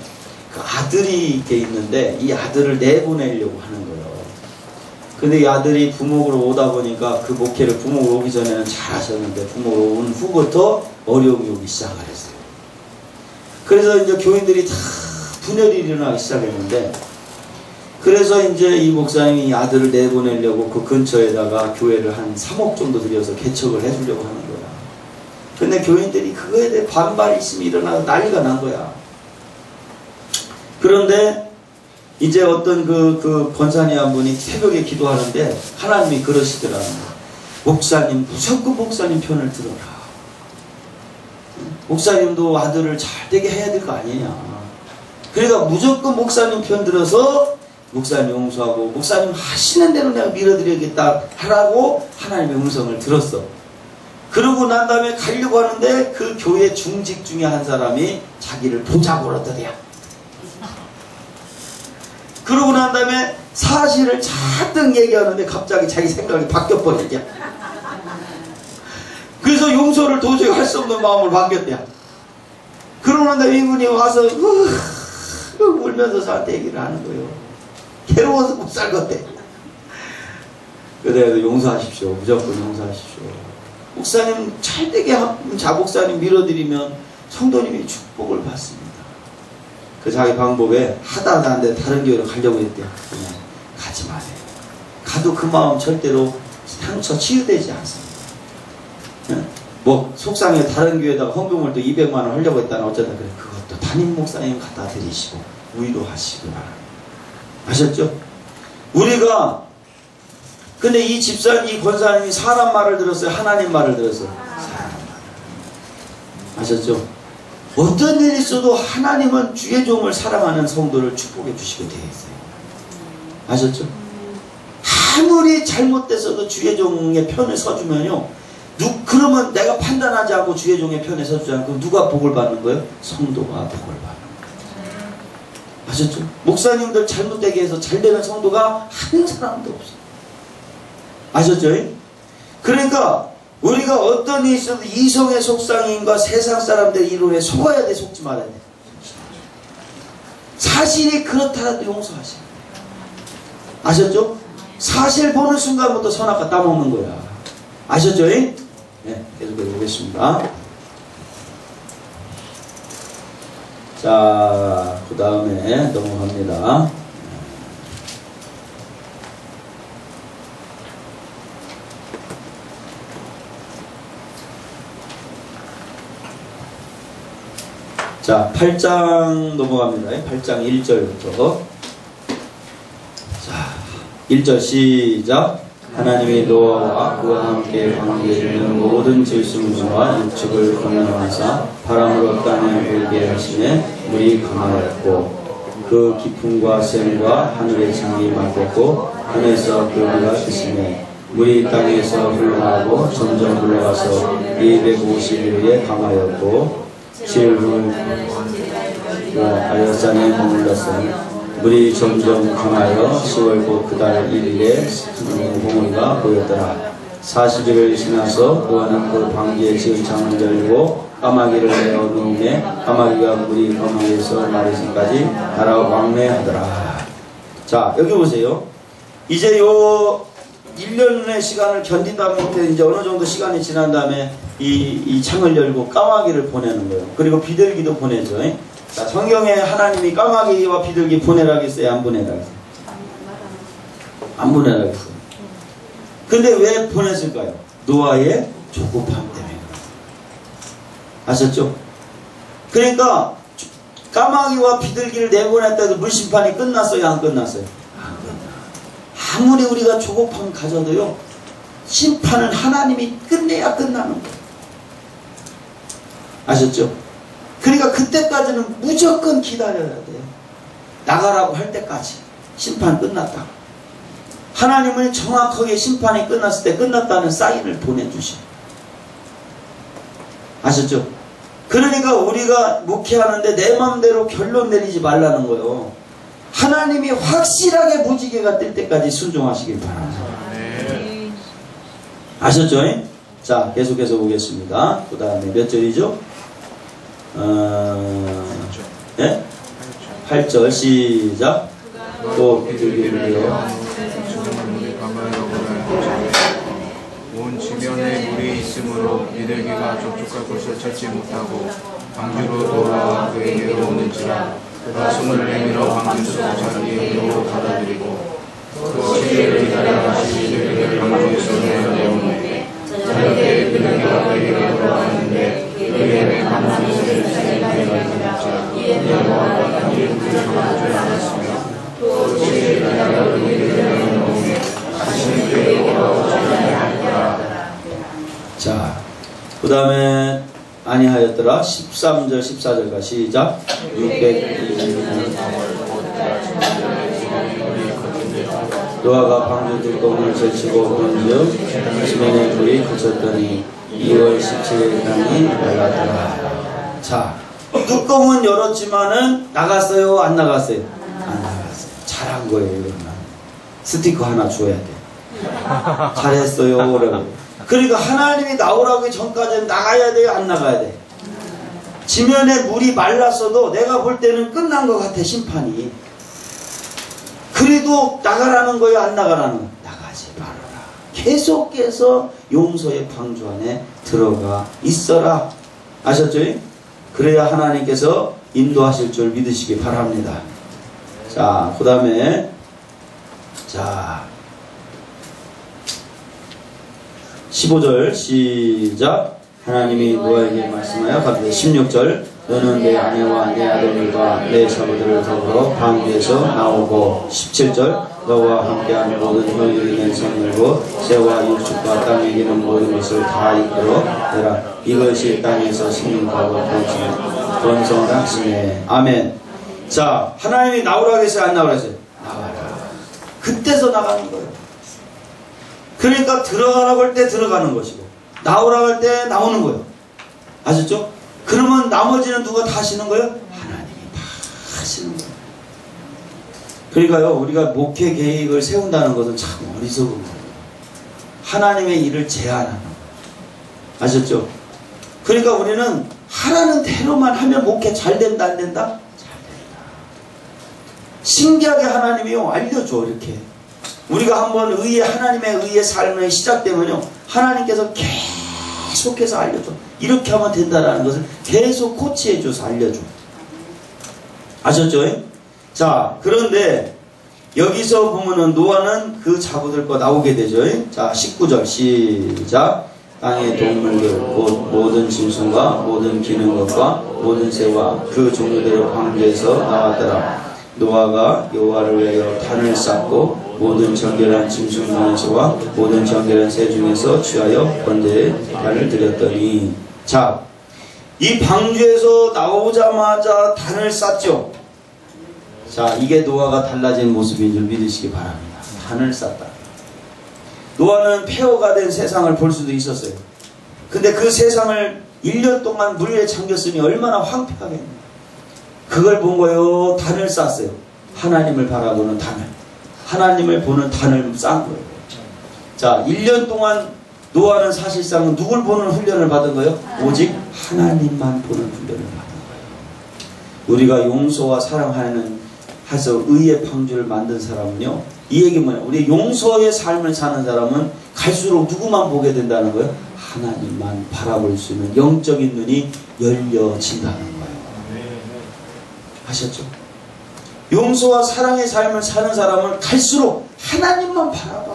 그 아들이 이렇게 있는데 이 아들을 내보내려고 하는 거예요. 근데 이 아들이 부목으로 오다 보니까 그 목회를 부목으로 오기 전에는 잘 하셨는데 부목으로 온 후부터 어려움이 오기 시작을 했어요. 그래서 이제 교인들이 다 분열이 일어나기 시작했는데 그래서 이제 이 목사님이 아들을 내보내려고 그 근처에다가 교회를 한 3억 정도 들여서 개척을 해주려고 하는 거야. 근데 교인들이 그거에 대해 반발이 있으면 일어나서 난리가 난 거야. 그런데 이제 어떤 그 권사님 한 분이 새벽에 기도하는데 하나님이 그러시더라고요. 목사님 무조건 목사님 편을 들어라. 목사님도 아들을 잘 되게 해야 될 거 아니냐. 그러니까 무조건 목사님 편 들어서 목사님 용서하고 목사님 하시는 대로 내가 밀어드리겠다 하라고 하나님의 음성을 들었어. 그러고 난 다음에 가려고 하는데 그 교회 중직 중에 한 사람이 자기를 보자고 그러더래요. 그러고 난 다음에 사실을 잔뜩 얘기하는데 갑자기 자기 생각이 바뀌어버리냐. 그래서 용서를 도저히 할 수 없는 마음을 바뀌었대요. 그러고 난 다음에 이분이 와서 울면서 저한테 얘기를 하는 거예요. 괴로워서 못 살겠대. 그래서 용서하십시오. 무조건 용서하십시오. 목사님 잘되게 자목사님 밀어드리면 성도님이 축복을 받습니다. 그 자기 방법에 하다 하는데 다른 교회로 가려고 했대요. 그냥 가지 마세요. 가도 그 마음 절대로 상처 치유되지 않습니다. 뭐 속상해 다른 교회에다가 헌금을 또 200만 원 하려고 했다나 어쩌다 그래. 그것도 담임 목사님 갖다 드리시고 위로하시기 바랍니다. 아셨죠? 우리가 근데 이 집사님 이 권사님이 사람 말을 들었어요? 하나님 말을 들었어요? 사람 말. 아셨죠? 어떤 일이 있어도 하나님은 주의 종을 사랑하는 성도를 축복해 주시게 되어 있어요. 아셨죠? 아무리 잘못됐어도 주의 종의 편을 서주면요. 그러면 내가 판단하지 않고 주의 종의 편에 서주지 않고 누가 복을 받는 거예요? 성도가 복을 받는 거예요. 아셨죠? 목사님들 잘못되게 해서 잘되는 성도가 한 사람도 없어요. 아셨죠? 그러니까 우리가 어떤 일이 있어도 이성의 속상임과 세상 사람들의 이론에 속아야 돼, 속지 말아야 돼. 사실이 그렇다라도 용서하시고. 아셨죠? 사실 보는 순간부터 선악과 따먹는 거야. 아셨죠? 네, 계속해서 보겠습니다. 자, 그 다음에 넘어갑니다. 자, 8장 넘어갑니다. 8장 1절부터. 자, 1절 시작. 하나님이 노아와 그와 함께 광기에 있는 모든 질승물과 육축을 건너하사 바람으로 땅에 불게 하시매 물이 강하였고 그 깊음과 샘과 하늘의 창이 막혔고 하늘에서 그 비가 있으매 물이 땅에서 흘러가고 점점 흘러가서 250일에 강하였고 7분 아열산에 머물렀으니 물이 점점 강하여 10월 곧 그달 1일에 봉우리가 보였더라. 40일을 지나서 노아는 그 방주에 지은 창을 열고 까마귀를 내어 놓음에 까마귀가 물이 까마귀에서 마르기까지 날아 왕래하더라. 자, 여기 보세요. 이제 요 1년의 시간을 견디다 못해 이제 어느 정도 시간이 지난 다음에 이 창을 열고 까마귀를 보내는 거예요. 그리고 비둘기도 보내죠. 자, 성경에 하나님이 까마귀와 비둘기 보내라 했어요? 안 보내라 했어요? 안 보내라 했어요. 근데 왜 보냈을까요? 노아의 조급함 때문에. 아셨죠? 그러니까 까마귀와 비둘기를 내보냈다 해도 물심판이 끝났어요? 안 끝났어요? 안 끝났어요. 아무리 우리가 조급함 가져도요, 심판은 하나님이 끝내야 끝나는 거예요. 아셨죠? 그러니까 그때까지는 무조건 기다려야 돼요. 나가라고 할 때까지. 심판 끝났다. 하나님은 정확하게 심판이 끝났을 때 끝났다는 사인을 보내주셔. 아셨죠? 그러니까 우리가 목회하는데 내 마음대로 결론 내리지 말라는 거예요. 하나님이 확실하게 무지개가 뜰 때까지 순종하시길 바랍니다. 아셨죠? 자, 계속해서 보겠습니다. 그 다음에 몇 절이죠? 네? 8절 시작. 또 비둘기를 내어 온 주변에 물이 있으므로 비둘기가 접촉할 곳을 찾지 못하고 방주로 돌아와 그에게로 오는지라 그가 손을 내밀어 방주 속 자기에게로 받아들이고 또 7일을 기다려 다시 비둘기를 방주에서 내어오는데 저녁에 비둘기가 그에게로 돌아왔는데 그에게 방주에서 비둘기가 있는지라 여호와가 그에게 방주를 안았으며 또 7일을 기다려 비둘기를 내어오는데 다시 그에게로 돌아오니라. 자, 그 다음에 아니하였더라. 13절 14절과 시작. 600년 노아가 방주 뚜껑을 제치고 본즉 지면에 불이 그쳤더니 2월 17일 땅이 말랐더라. 자, 뚜껑은 열었지만은 나갔어요? 안 나갔어요? 안 나갔어요. 잘한 거예요. 이거는 스티커 하나 줘야 돼. 잘했어요. 그러고. 그러니까 하나님이 나오라기 전까지는 나가야 돼요? 안 나가야 돼? 지면에 물이 말랐어도 내가 볼 때는 끝난 것 같아, 심판이. 그래도 나가라는 거예요? 안 나가라는 거예요? 나가지 말아라. 계속해서 용서의 방주 안에 들어가 있어라. 아셨죠? 그래야 하나님께서 인도하실 줄 믿으시기 바랍니다. 자, 그 다음에 자 15절 시작. 하나님이 노아에게 말씀하여 가로되 16절 너는 내 아내와 내 아들들과 내 자녀들을 더불어 방주에서 나오고 17절 너와 함께하는 모든 혈육 있는 생물고 새와 육축과 땅에 기는 모든 것을 다 이끌어 내라. 이것이 땅에서 생명하고 번성을 하시네. 아멘. 자, 하나님이 나오라고 했어요? 안 나오라고 했어요? 나와라. 그때서 나가는 거예요. 그러니까 들어가라고 할 때 들어가는 것이고 나오라고 할 때 나오는 거예요. 아셨죠? 그러면 나머지는 누가 다 하시는 거예요? 하나님이 다 하시는 거예요. 그러니까요, 우리가 목회 계획을 세운다는 것은 참 어리석은 거예요. 하나님의 일을 제한하는 거예요. 아셨죠? 그러니까 우리는 하라는 대로만 하면 목회 잘 된다 안 된다? 잘 된다. 신기하게 하나님이요 알려줘. 이렇게 우리가 한번 하나님의 의의 삶이 시작되면요 하나님께서 계속해서 알려줘. 이렇게 하면 된다라는 것을 계속 코치해줘서 알려줘. 아셨죠? 자, 그런데 여기서 보면은 노아는 그 잡아들 거 나오게 되죠. 자, 19절 시작. 땅의 동물들 곧 모든 짐승과 모든 기는 것과 모든 새와 그 종류대로 방주에서 나왔더라. 노아가 여호와를 위하여 단을 쌓고 모든 정결한 짐승 중에서와 모든 정결한 새 중에서 취하여 번제에 단을 드렸더니, 자, 이 방주에서 나오자마자 단을 쌓죠. 자, 이게 노아가 달라진 모습인 줄 믿으시기 바랍니다. 단을 쌓다. 노아는 폐허가 된 세상을 볼 수도 있었어요. 근데 그 세상을 1년 동안 물에 잠겼으니 얼마나 황폐하겠냐. 그걸 본 거예요. 단을 쌓았어요. 하나님을 바라보는 단을. 하나님을 보는 단을 쌓은 거예요. 자, 1년 동안 노아는 사실상 누굴 보는 훈련을 받은 거예요? 오직 하나님만 보는 훈련을 받은 거예요. 우리가 용서와 사랑하는 해서 의의 방주를 만든 사람은요, 이 얘기 뭐냐, 우리 용서의 삶을 사는 사람은 갈수록 누구만 보게 된다는 거예요? 하나님만 바라볼 수 있는 영적인 눈이 열려진다는 거예요. 아셨죠? 용서와 사랑의 삶을 사는 사람은 갈수록 하나님만 바라봐.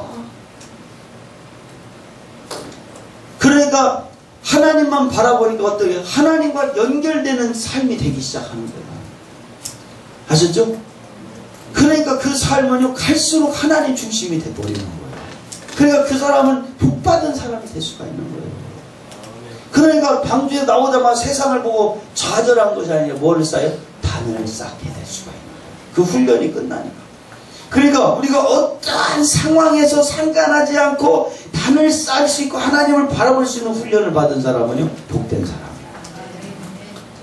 그러니까 하나님만 바라보니까 어떻게 하나님과 연결되는 삶이 되기 시작하는 거예요. 아셨죠? 그러니까 그 삶은요, 갈수록 하나님 중심이 돼버리는 거예요. 그러니까 그 사람은 복받은 사람이 될 수가 있는 거예요. 그러니까 방주에 나오자마자 세상을 보고 좌절한 것이 아니라 뭐를 쌓아요? 단을 쌓게 될 수가 있는 거예요. 그 훈련이 끝나니까. 그러니까 우리가 어떠한 상황에서 상관하지 않고 단을 쌓을 수 있고 하나님을 바라볼 수 있는 훈련을 받은 사람은요, 복된 사람이에요.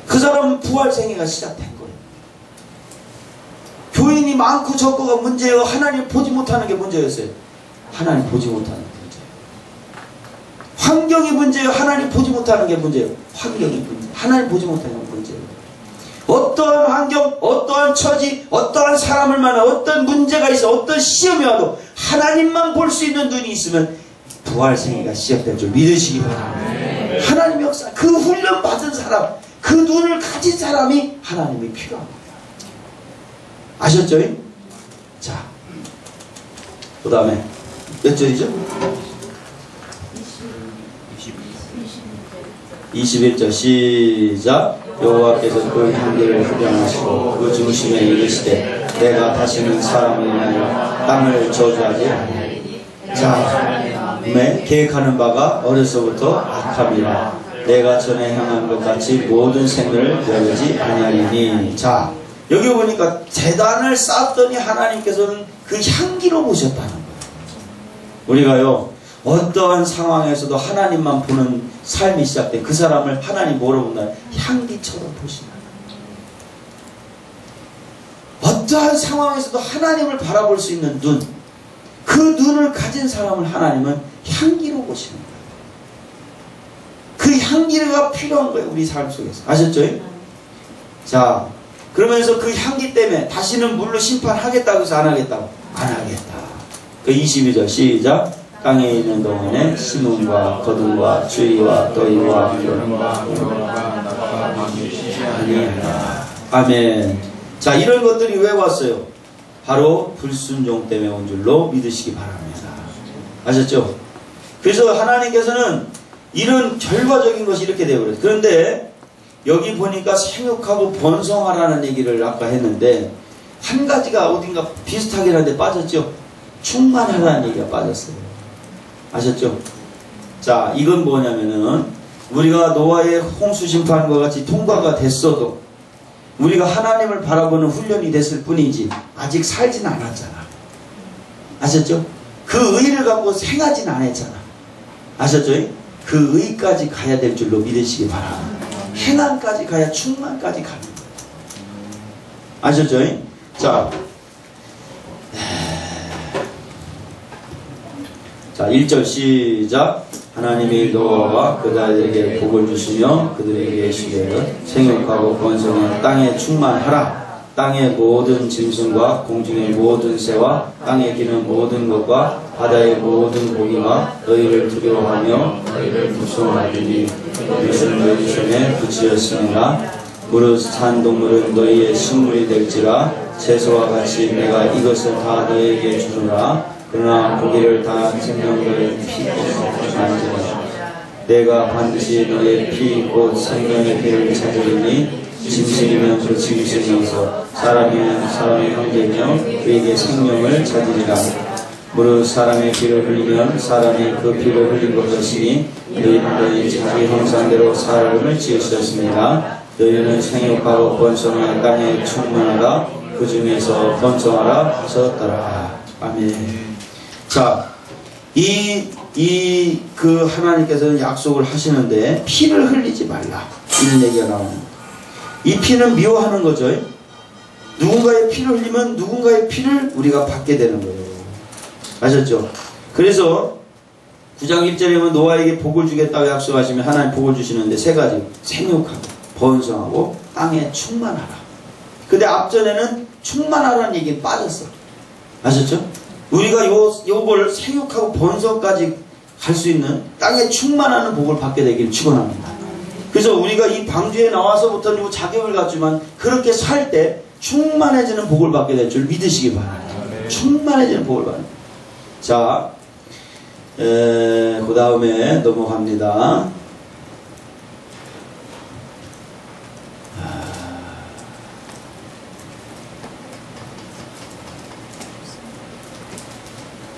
그 사람은 부활생애가 시작된 거예요. 교인이 많고 적고가 문제예요. 하나님 보지 못하는 게 문제였어요. 하나님 보지 못하는 게 문제예요. 환경이 문제예요. 하나님 보지 못하는 게 문제예요. 환경이 문제. 하나님 보지 못하는 게 문제예요. 어떠한 환경, 어떠한 처지, 어떠한 사람을 만나 어떤 문제가 있어, 어떤 시험이 와도 하나님만 볼 수 있는 눈이 있으면 부활생애가 시작될 줄 믿으시기 바랍니다. 하나님 역사, 그 훈련 받은 사람, 그 눈을 가진 사람이 하나님이 필요한 거예요. 아셨죠? 자, 그 다음에 몇 절이죠? 21절 시작. 여호와께서 그 향기를 흡양하시고 그 중심에 이르시되 내가 다시는 사람을 인하여 땅을 저주하지 아니하리니. 자, 계획하는 바가 어려서부터 악함이라 내가 전에 향한 것 같이 모든 생물을 여기지 아니하리니. 자, 여기 보니까 제단을 쌓았더니 하나님께서는 그 향기로 보셨다는 거예요. 우리가요, 어떠한 상황에서도 하나님만 보는 삶이 시작돼. 그 사람을 하나님 뭐로 본다? 향기처럼 보신다. 어떠한 상황에서도 하나님을 바라볼 수 있는 눈, 그 눈을 가진 사람을 하나님은 향기로 보시는 거예요. 그 향기가 필요한 거예요, 우리 삶 속에서. 아셨죠? 자, 그러면서 그 향기 때문에 다시는 물로 심판하겠다고 해서 안 하겠다고? 안 하겠다. 그 22절 시작. 땅에 있는 동안에 심음과 거둠과 주의와 더위와 여름과 겨울과 낮과 밤이 쉬지 아니하리라. 아멘. 자, 이런 것들이 왜 왔어요? 바로 불순종 때문에 온 줄로 믿으시기 바랍니다. 아셨죠? 그래서 하나님께서는 이런 결과적인 것이 이렇게 되어버렸어요. 그런데 여기 보니까 생육하고 번성하라는 얘기를 아까 했는데 한 가지가 어딘가 비슷하긴 한데 빠졌죠? 충만하라는 얘기가 빠졌어요. 아셨죠? 자, 이건 뭐냐면은 우리가 노아의 홍수 심판과 같이 통과가 됐어도 우리가 하나님을 바라보는 훈련이 됐을 뿐이지 아직 살진 않았잖아. 아셨죠? 그 의를 갖고 생하진 않았잖아. 아셨죠? 그 의까지 가야 될 줄로 믿으시기 바랍니다. 행함까지 가야 충만까지 가는 거예요. 아셨죠? 자, 1절 시작. 하나님이 노아와 그 아이들에게 복을 주시며 그들에게 이르시되 생육하고 번성하여 땅에 충만하라. 땅의 모든 짐승과 공중의 모든 새와 땅에 기는 모든 것과 바다의 모든 고기가 너희를 두려워하며 너희를 무서워하리니 이것은 너희 손에 붙이었으니라. 무릇 산 동물은 너희의 식물이 될지라 채소와 같이 내가 이것을 다 너희에게 주노라. 그러나 고기를 다 생명의 피로 만지라. 내가 반드시 너희의 피 곧 생명의 피를 찾으리니 짐승이면 그 짐승이서 사람이면 사람의 형제며 그에게 생명을 찾으리라. 무릇 사람의 피를 흘리면 사람이 그 피를 흘린 것이니 너희는 자기 형상대로 사람을 지으셨습니다. 너희는 생육하고 번성하여 땅에 충만하라. 그 중에서 번성하라 하셨더라. 아멘. 자, 그 하나님께서는 약속을 하시는데 피를 흘리지 말라 이런 얘기가 나옵니다. 이 피는 미워하는 거죠. 누군가의 피를 흘리면 누군가의 피를 우리가 받게 되는 거예요. 아셨죠? 그래서 9장 1절에 보면 노아에게 복을 주겠다고 약속하시면 하나님 복을 주시는데 세 가지. 생육하고 번성하고 땅에 충만하라. 근데 앞전에는 충만하라는 얘기는 빠졌어. 아셨죠? 우리가 요걸 생육하고 번성까지 갈 수 있는 땅에 충만하는 복을 받게 되기를 축원합니다. 그래서 우리가 이 방주에 나와서부터는 요 자격을 갖지만 그렇게 살 때 충만해지는 복을 받게 될 줄 믿으시기 바랍니다. 충만해지는 복을 받습니다. 자, 그 다음에 넘어갑니다.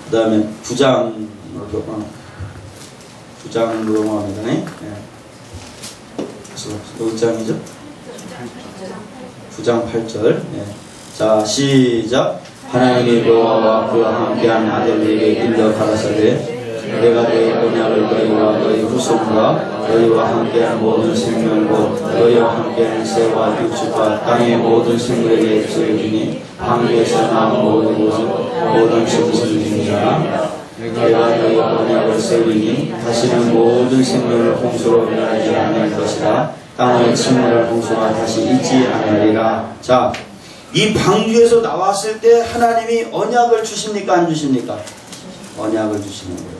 그 다음에 9장으로 넘어갑니다. 네. 몇 장이죠? 9장 8절. 네. 자, 시작. 하나님이 노아와 그와 함께한 아들에게 일러 가라사대 내가 너희 언약을 너희와 너희 후손과 너희와 함께한 모든 생명과 너희와 함께한 새와 육축과 땅의 모든 생물에게 주리니 방주에서 나온 모든 것은 모든 짐승이니라. 내가 너희 언약을 세우리니 다시는 모든 생명을 홍수로 멸하지 않을 것이라. 땅을 침몰할 홍수가 다시 있지 않으리라. 자, 이 방주에서 나왔을 때 하나님이 언약을 주십니까? 안 주십니까? 언약을 주시는 거예요.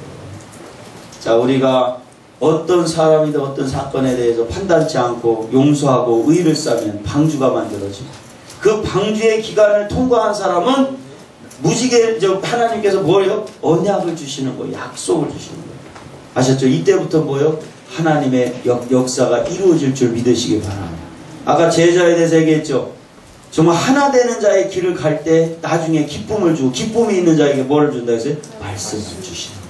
자, 우리가 어떤 사람이든 어떤 사건에 대해서 판단치 않고 용서하고 의를 쌓으면 방주가 만들어지고 그 방주의 기간을 통과한 사람은 무지개 하나님께서 뭐예요? 언약을 주시는 거예요. 약속을 주시는 거예요. 아셨죠? 이때부터 뭐예요? 하나님의 역사가 이루어질 줄 믿으시기 바랍니다. 아까 제자에 대해서 얘기했죠? 정말 하나 되는 자의 길을 갈 때 나중에 기쁨을 주고 기쁨이 있는 자에게 뭐를 준다 했어요? 말씀을 주시는 거예요.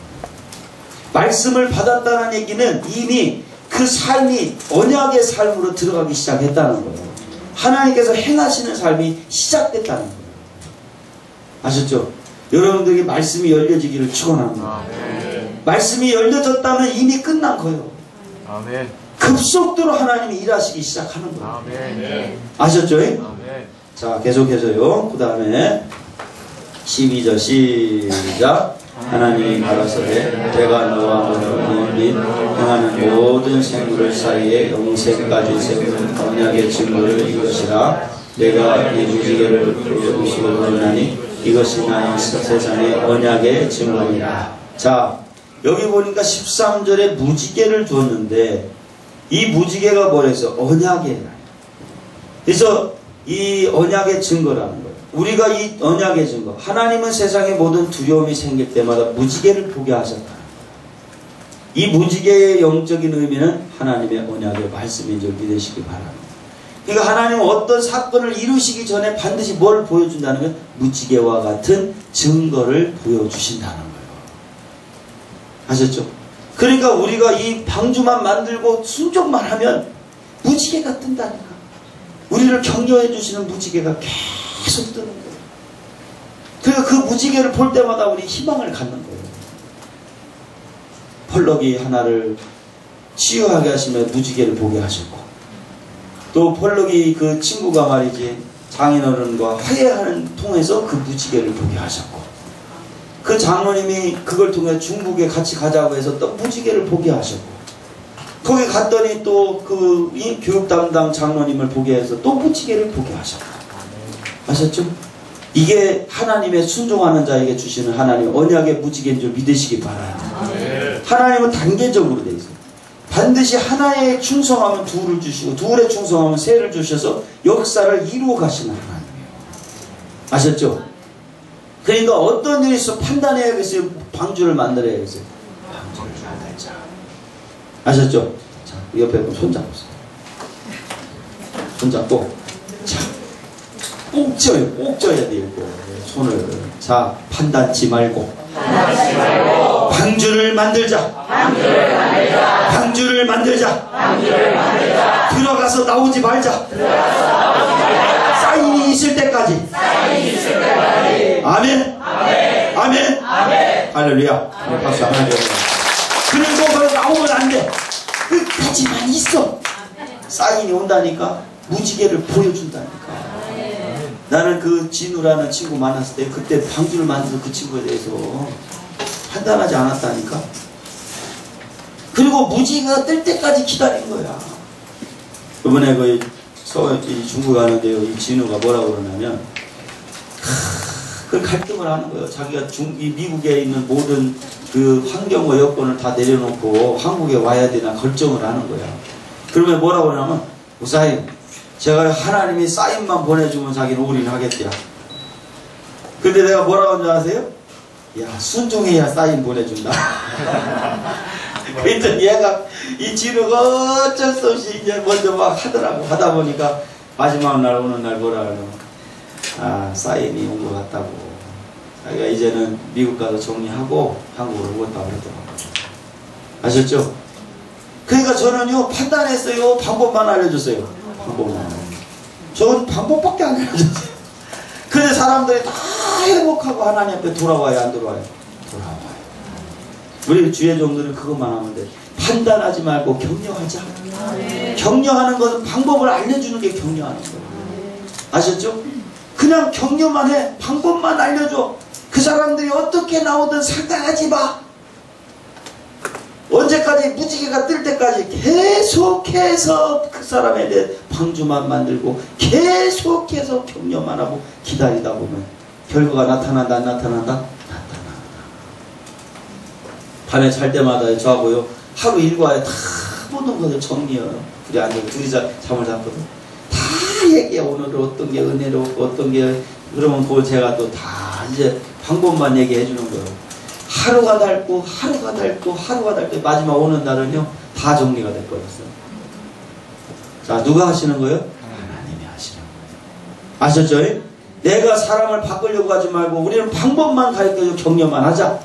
말씀을 받았다는 얘기는 이미 그 삶이 언약의 삶으로 들어가기 시작했다는 거예요. 하나님께서 행하시는 삶이 시작됐다는 거예요. 아셨죠? 여러분들에게 말씀이 열려지기를 축원합니다. 말씀이 열려졌다면 이미 끝난 거예요. 아멘. 급속도로 하나님이 일하시기 시작하는 거예요. 아멘. 아셨죠? 아멘. 자, 계속해서요. 그 다음에 12절 시작. 하나님이 가라사대 내가 너와 너를 및 행하는 모든 생물을 사이에 영생까지 세우는 언약의 증거를 이것이라. 내가 이 무지개를 보시고 보나니 이것이 나의 세상의 언약의 증거이다. 자, 여기 보니까 13절에 무지개를 줬는데 이 무지개가 뭐래서 언약이에요. 그래서 이 언약의 증거라는 거예요. 우리가 이 언약의 증거, 하나님은 세상에 모든 두려움이 생길 때마다 무지개를 보게 하셨다. 이 무지개의 영적인 의미는 하나님의 언약의 말씀인 줄 믿으시기 바랍니다. 그러니까 하나님은 어떤 사건을 이루시기 전에 반드시 뭘 보여준다는 거예요? 무지개와 같은 증거를 보여주신다는 거예요. 아셨죠? 그러니까 우리가 이 방주만 만들고 순종만 하면 무지개가 뜬다니까. 우리를 격려해 주시는 무지개가 계속 뜨는 거예요. 그러니까 그 무지개를 볼 때마다 우리 희망을 갖는 거예요. 펄럭이 하나를 치유하게 하시며 무지개를 보게 하셨고, 또 펄럭이 그 친구가 말이지 장인어른과 화해하는 통해서 그 무지개를 보게 하셨고, 그 장로님이 그걸 통해 중국에 같이 가자고 해서 또 무지개를 보게 하셨고, 거기 갔더니 또 그 교육 담당 장로님을 보게 해서 또 무지개를 보게 하셨고. 아셨죠? 이게 하나님의 순종하는 자에게 주시는 하나님의 언약의 무지개인 줄 믿으시기 바랍니다. 하나님은 단계적으로 돼 있어요. 반드시 하나에 충성하면 둘을 주시고 둘에 충성하면 세를 주셔서 역사를 이루어 가시는 하나님이에요. 아셨죠? 그러니까 어떤 일이 있어 판단해야겠어요? 방주를 만들어야겠어요? 방주를 만들자. 아셨죠? 자, 옆에 손잡으세요. 손잡고 자, 꼭 쪄요. 꼭 쪄야 돼요. 손을. 자, 판단치 말고 방주를 만들자. 방주를 만들자. 들어가서 나오지 말자. 사인이 있을 때까지. 아멘. 아멘. 할렐루야. 박수 한번 해줘요. 그리고 그걸 나오면 안 돼. 끝까지만 있어. 사인이 온다니까. 무지개를 보여준다니까. 나는 그 진우라는 친구 만났을 때 그때 방주를 만들어서 그 친구에 대해서 판단하지 않았다니까. 그리고 무지개가 뜰 때까지 기다린 거야. 이번에 그 중국 가는데요, 이 진우가 뭐라고 그러냐면 그 갈등을 하는 거예요. 자기가 이 미국에 있는 모든 그 환경과 여건을 다 내려놓고 한국에 와야 되나 결정을 하는 거야. 그러면 뭐라고 그러냐면 우사님, 제가 하나님이 사인만 보내주면 자기는 올인하겠대요. 근데 내가 뭐라고 하는지 아세요? 야, 순종해야 사인 보내준다. 그랬더니 얘가 이 진우가 어쩔 수 없이 이제 먼저 막 하더라고. 하다 보니까 마지막 날 오는 날 뭐라 그러냐면 아, 사인이 온 것 같다고. 자기가 이제는 미국 가서 정리하고 한국으로 오겠다고 그러더라고요. 아셨죠? 그러니까 저는요 판단했어요. 방법만 알려줬어요. 방법만. 저는 방법밖에 안 알려줬어요. 근데 사람들이 다 행복하고 하나님 앞에 돌아와요, 안 돌아와요? 돌아와요. 우리 주의 종들은 그것만 하면 돼. 판단하지 말고 격려하자. 격려하는 것은 방법을 알려주는 게 격려하는 거예요. 아셨죠? 그냥 격려만 해. 방법만 알려줘. 그 사람들이 어떻게 나오든 상관하지 마. 언제까지? 무지개가 뜰 때까지 계속해서 그 사람에 대해 방주만 만들고 계속해서 격려만 하고 기다리다 보면 결과가 나타난다, 안 나타난다? 나타난다. 밤에 잘 때마다 저하고요 하루 일과에 다 모든 것을 정리해요. 둘이 앉아서 둘이 잠을 잤거든. 다 얘기해. 오늘은 어떤 게 은혜롭고 어떤 게. 그러면 그걸 제가 또 다 이제 방법만 얘기해 주는 거예요. 하루가 닳고 하루가 닳고 하루가 닳고 마지막 오는 날은요 다 정리가 될 거였어요. 자, 누가 하시는 거예요? 하나님이 하시는 거예요. 아셨죠? 내가 사람을 바꾸려고 하지 말고 우리는 방법만 가르쳐줘. 격려만 하자.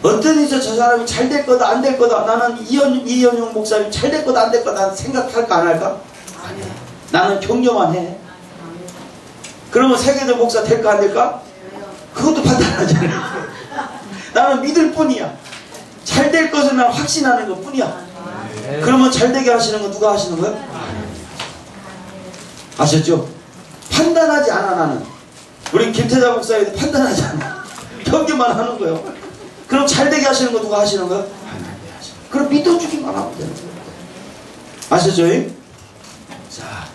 어떤 이서 저 사람이 잘 될 거다 안 될 거다. 나는 이현용 목사님 잘 될 거다 안 될 거다 생각할까 안 할까? 안 해. 나는 격려만 해. 그러면 세계적 목사 될까 안 될까? 그것도 판단하잖아요. 나는 믿을 뿐이야. 잘 될 것을 난 확신하는 것 뿐이야. 그러면 잘 되게 하시는 건 누가 하시는 거예요? 아셨죠? 판단하지 않아. 나는 우리 김태자 목사님도 판단하지 않아. 격려만 하는 거예요. 그럼 잘 되게 하시는 거 누가 하시는 거예요? 하나님이 하시는 거예요. 그럼 믿어주기만 하면 되는 거예요. 아셨죠? 자,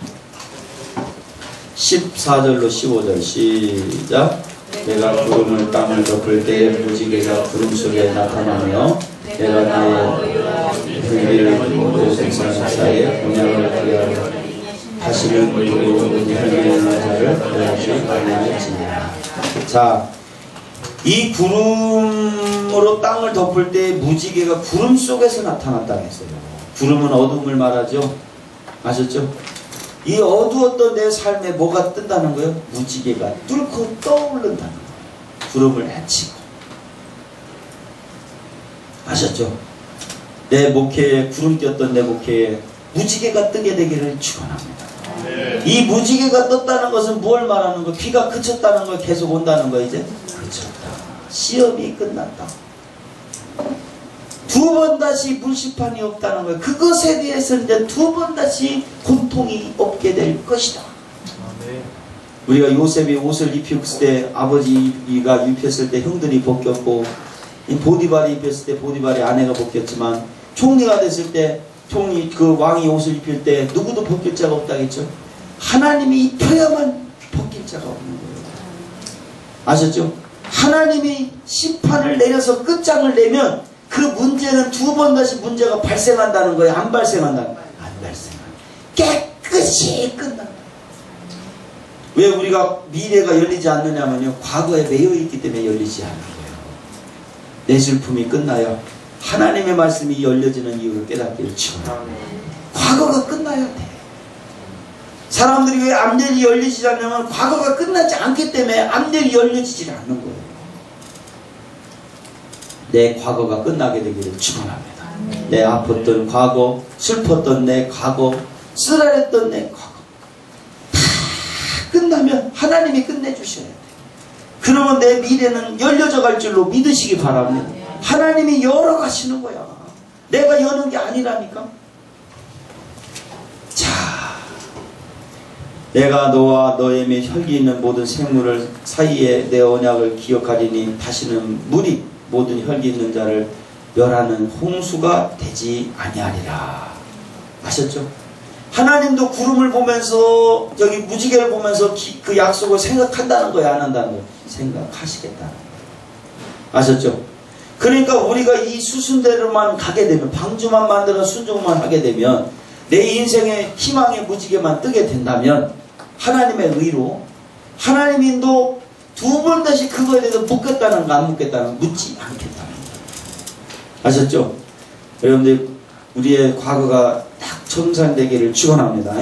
14절로 15절 시작. 내가 구름을 땅을 덮을 때에 무지개가 구름 속에 나타나며 내가 나의 불의를 모두 생산 사이에 언약을 하게 다시는 누구도 불의하는 자를 그같이 만나지니라. 자, 이 구름으로 땅을 덮을 때 무지개가 구름 속에서 나타났다고 했어요. 구름은 어둠을 말하죠. 아셨죠? 이 어두웠던 내 삶에 뭐가 뜬다는 거예요? 무지개가 뚫고 떠오른다는 거예요. 구름을 헤치고. 아셨죠? 내 목회에 구름 꼈던 내 목회에 무지개가 뜨게 되기를 축원합니다. 이 무지개가 떴다는 것은 뭘 말하는 거예요? 비가 그쳤다는 걸 계속 온다는 거예요. 이제 그쳤다. 시험이 끝났다. 두 번 다시 물심판이 없다는 거예요. 그것에 대해서 이제 두 번 다시 고통이 없게 될 것이다. 우리가 요셉이 옷을 입혔을 때 아버지가 입혔을 때 형들이 벗겼고 보디발이 입혔을 때 보디발이 아내가 벗겼지만 총리가 됐을 때 총리 그 왕이 옷을 입힐 때 누구도 벗길 자가 없다겠죠. 하나님이 입혀야만 벗길 자가 없는 거예요. 아셨죠? 하나님이 심판을 내려서 끝장을 내면 그 문제는 두 번 다시 문제가 발생한다는 거예요? 안 발생한다는 거예요? 안 발생한다. 깨끗이 끝난다. 왜 우리가 미래가 열리지 않느냐면요, 과거에 매여 있기 때문에 열리지 않는 거예요. 내 슬픔이 끝나야 하나님의 말씀이 열려지는 이유를 깨닫기를 축원합니다. 과거가 끝나야 돼. 사람들이 왜 앞면이 열리지 않냐면 과거가 끝나지 않기 때문에 앞면이 열려지지 않는 거예요. 내 과거가 끝나게 되기를 축원합니다. 내 아팠던 과거, 슬펐던 내 과거, 쓰라렸던 내 과거 다 끝나면 하나님이 끝내주셔야 돼. 그러면 내 미래는 열려져 갈 줄로 믿으시기 바랍니다. 하나님이 열어가시는 거야. 내가 여는 게 아니라니까. 자, 내가 너와 너의 및 혈기 있는 모든 생물을 사이에 내 언약을 기억하리니 다시는 물이 모든 혈기 있는 자를 멸하는 홍수가 되지 아니하리라. 아셨죠? 하나님도 구름을 보면서 저기 무지개를 보면서 그 약속을 생각한다는 거야, 안 한다는 거야? 생각하시겠다는 거야. 아셨죠? 그러니까 우리가 이 수순대로만 가게 되면, 방주만 만들어 순종만 하게 되면, 내 인생의 희망의 무지개만 뜨게 된다면 하나님의 의로 하나님도 두 번 다시 그거에 대해서 묻겠다는 거 안 묻겠다는 거 묻지 않겠다는 거. 아셨죠? 여러분들 우리의 과거가 딱 청산되기를 축원합니다.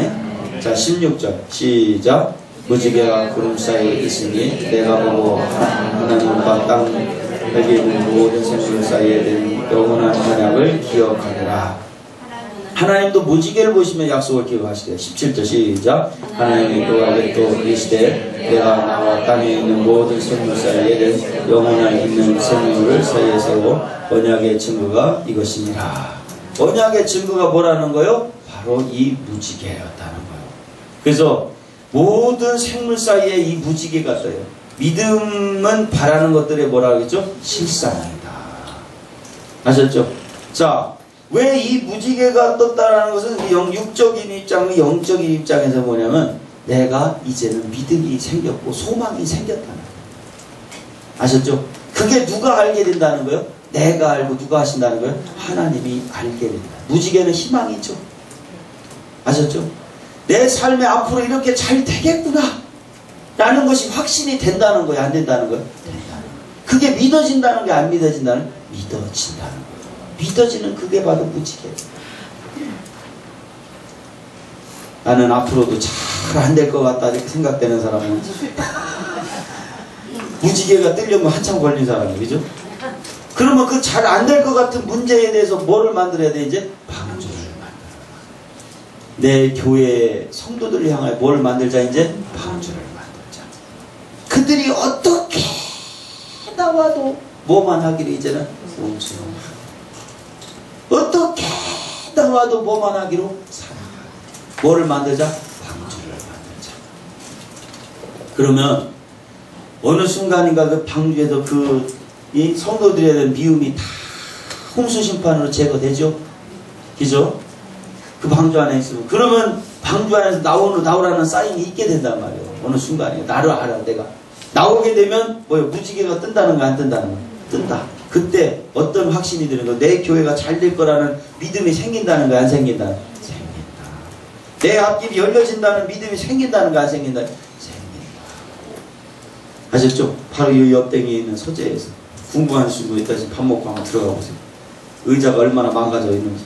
자, 16절 시작. 무지개가 구름 사이에 있으니 내가 보고 하나님과 땅에 있는 모든 생물 사이에 된 영원한 언약을 기억하리라. 하나님도 무지개를 보시면 약속을 기억하시되 17절 시작. 하나님이 그와를 또 이르시되 내가 나와 땅에 있는 모든 생물 사이에 된 영원한 있는 생물을 사이에 세워 언약의 증거가 이것이니라. 언약의 증거가 뭐라는 거요? 바로 이 무지개였다는 거예요. 그래서 모든 생물 사이에 이 무지개가 떠요. 믿음은 바라는 것들의 뭐라 그랬죠? 실상이다. 아셨죠? 자, 왜 이 무지개가 떴다라는 것은 육적인 입장, 영적인 입장에서 뭐냐면 내가 이제는 믿음이 생겼고 소망이 생겼다는 거예요. 아셨죠? 그게 누가 알게 된다는 거예요? 내가 알고 누가 하신다는 거예요? 하나님이 알게 된다. 무지개는 희망이죠. 아셨죠? 내 삶에 앞으로 이렇게 잘 되겠구나 라는 것이 확신이 된다는 거예요? 안 된다는 거예요? 된다는 거예요. 그게 믿어진다는 게 안 믿어진다는 거예요? 믿어진다는 거예요. 믿어지는 그게 바로 무지개예요. 나는 앞으로도 잘 안 될 것 같다 이렇게 생각되는 사람은 무지개가 뜨려면 한참 걸린 사람이에요. 그죠? 그러면 그 잘 안 될 것 같은 문제에 대해서 뭐를 만들어야 돼? 이제 방주를 만들어. 내 교회 성도들을 향하여 뭘 만들자? 이제 방주를 만들자. 그들이 어떻게 나와도 뭐만 하기를 이제는 온수용. 어떻게 나와도 뭐만 하기로 사랑하기. 뭐를 만들자? 방주를 만들자. 그러면 어느 순간인가 그 방주에서 이 성도들에 대한 미움이 다 홍수 심판으로 제거되죠. 그죠? 그 방주 안에 있으면. 그러면 방주 안에서 나오라는 사인이 있게 된단 말이에요. 어느 순간에. 나를 알아, 내가. 나오게 되면 뭐예요? 무지개가 뜬다는 거 안 뜬다는 거? 뜬다. 그때 어떤 확신이 드는 거? 내 교회가 잘 될 거라는 믿음이 생긴다는 거 안 생긴다? 생긴다. 내 앞길이 열려진다는 믿음이 생긴다는 거 안 생긴다? 생긴다. 아셨죠? 바로 이 옆땡이에 있는 서재에서 궁금하신 분 있다. 밥 먹고 한번 들어가 보세요. 의자가 얼마나 망가져 있는지.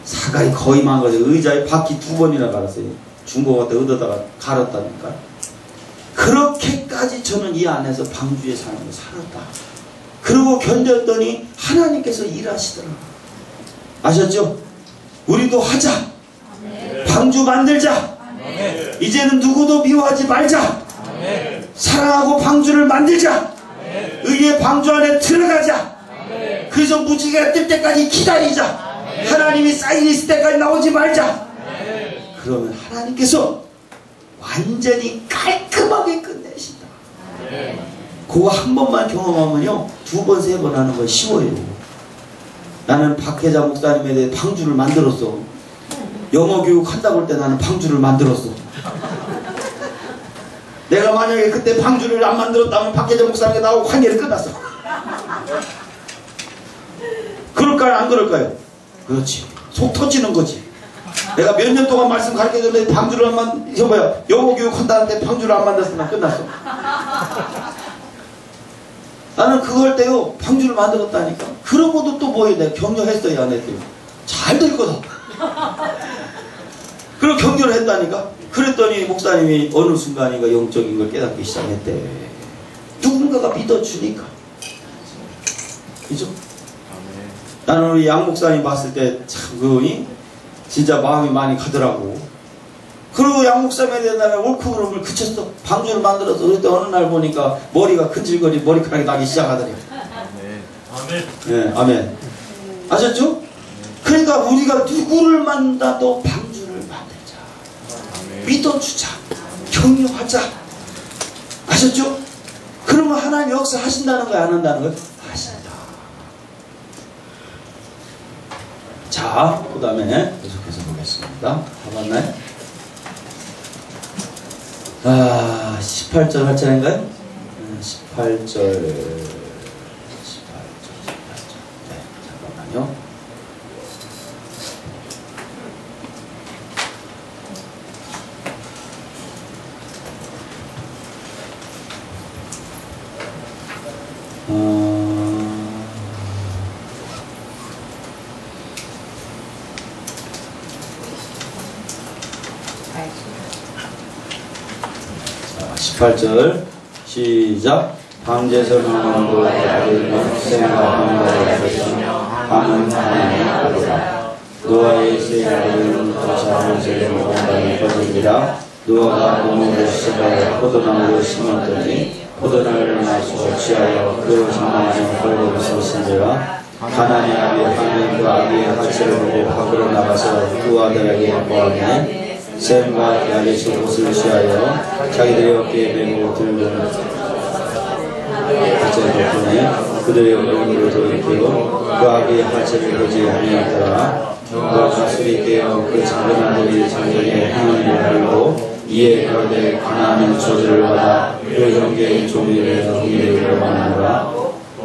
사각이 거의 망가져. 의자에 바퀴 2번이나 갈았어요. 중고 갖다 얻어다가 갈았다니까. 그렇게까지 저는 이 안에서 방주에 사는 거 살았다. 그러고 견뎠더니 하나님께서 일하시더라. 아셨죠? 우리도 하자. 방주 만들자. 이제는 누구도 미워하지 말자. 사랑하고 방주를 만들자. 의의 방주 안에 들어가자. 그래서 무지개가 뜰 때까지 기다리자. 하나님이 사인이 있을 때까지 나오지 말자. 그러면 하나님께서 완전히 깔끔하게 끝내신다. 그거 한 번만 경험하면요 2번, 3번 하는 건 쉬워요. 나는 박혜자 목사님에 대해 방주를 만들었어. 영어 교육 한다고 할 때 나는 방주를 만들었어. 내가 만약에 그때 방주를 안 만들었다면 박혜자 목사님이 나오고 관계를 끝났어. 그럴까요? 안 그럴까요? 그렇지. 속 터지는 거지. 내가 몇 년 동안 말씀 가르쳐줬는데 방주를 안 만, 이거 뭐야, 영어 교육 한다는데 방주를 안 만들었으면 끝났어. 나는 그거 할 때요, 방주를 만들었다니까. 그러고도 또 뭐해, 내가 격려했어요, 안 했어요? 잘 들거든. 그리고 격려를 했다니까. 그랬더니 목사님이 어느 순간인가 영적인 걸 깨닫기 시작했대. 누군가가 믿어주니까. 그죠? 나는 우리 양 목사님 봤을 때 참 그분이 진짜 마음이 많이 가더라고. 그리고 양 목사님에 대한 다음에 옳고 그름을 그쳤어. 방주를 만들어서 그때 어느 날 보니까 머리가 근질거리 머리카락이 나기 시작하더니. 아멘. 네, 아멘. 아셨죠? 그러니까 우리가 누구를 만나도 방주를 만들자. 믿어주자. 격려하자. 아셨죠? 그러면 하나님 역사 하신다는 거야, 안 한다는 거야? 하신다. 자, 그 다음에 계속해서 보겠습니다. 다 봤나요? 18절 할 차례인가요? 18절. 네, 잠깐만요. 자, 18절 시작. 방제선은 노아의 생각하는 것이며 함은 하나님의 아들이라. 노아의 세 아들은 도사를 제대로 공간에 퍼집니다. 노아가 농으로 시작하여 포도나무를 심었더니 포도나무를 마시고 취하여 그 장막에 벌거벗은 신제와 가나안의 아비 함은 그 아비의 하체를 보고 밖으로 나가서 두 아들에게 보았네. 셈과 야벳이 옷을 취하여 자기들의 어깨에 메고 들고 하체를 덮으니 그들의 얼굴을 돌이키고 그 아비의 하체를 보지 아니하더라. 노아가 술이 깨어 그 작은 아들이 자기에게 행위를 하고 이에 그런데 가나안은 저주를 받아 그 형제의 종류를 종류를 만나노라.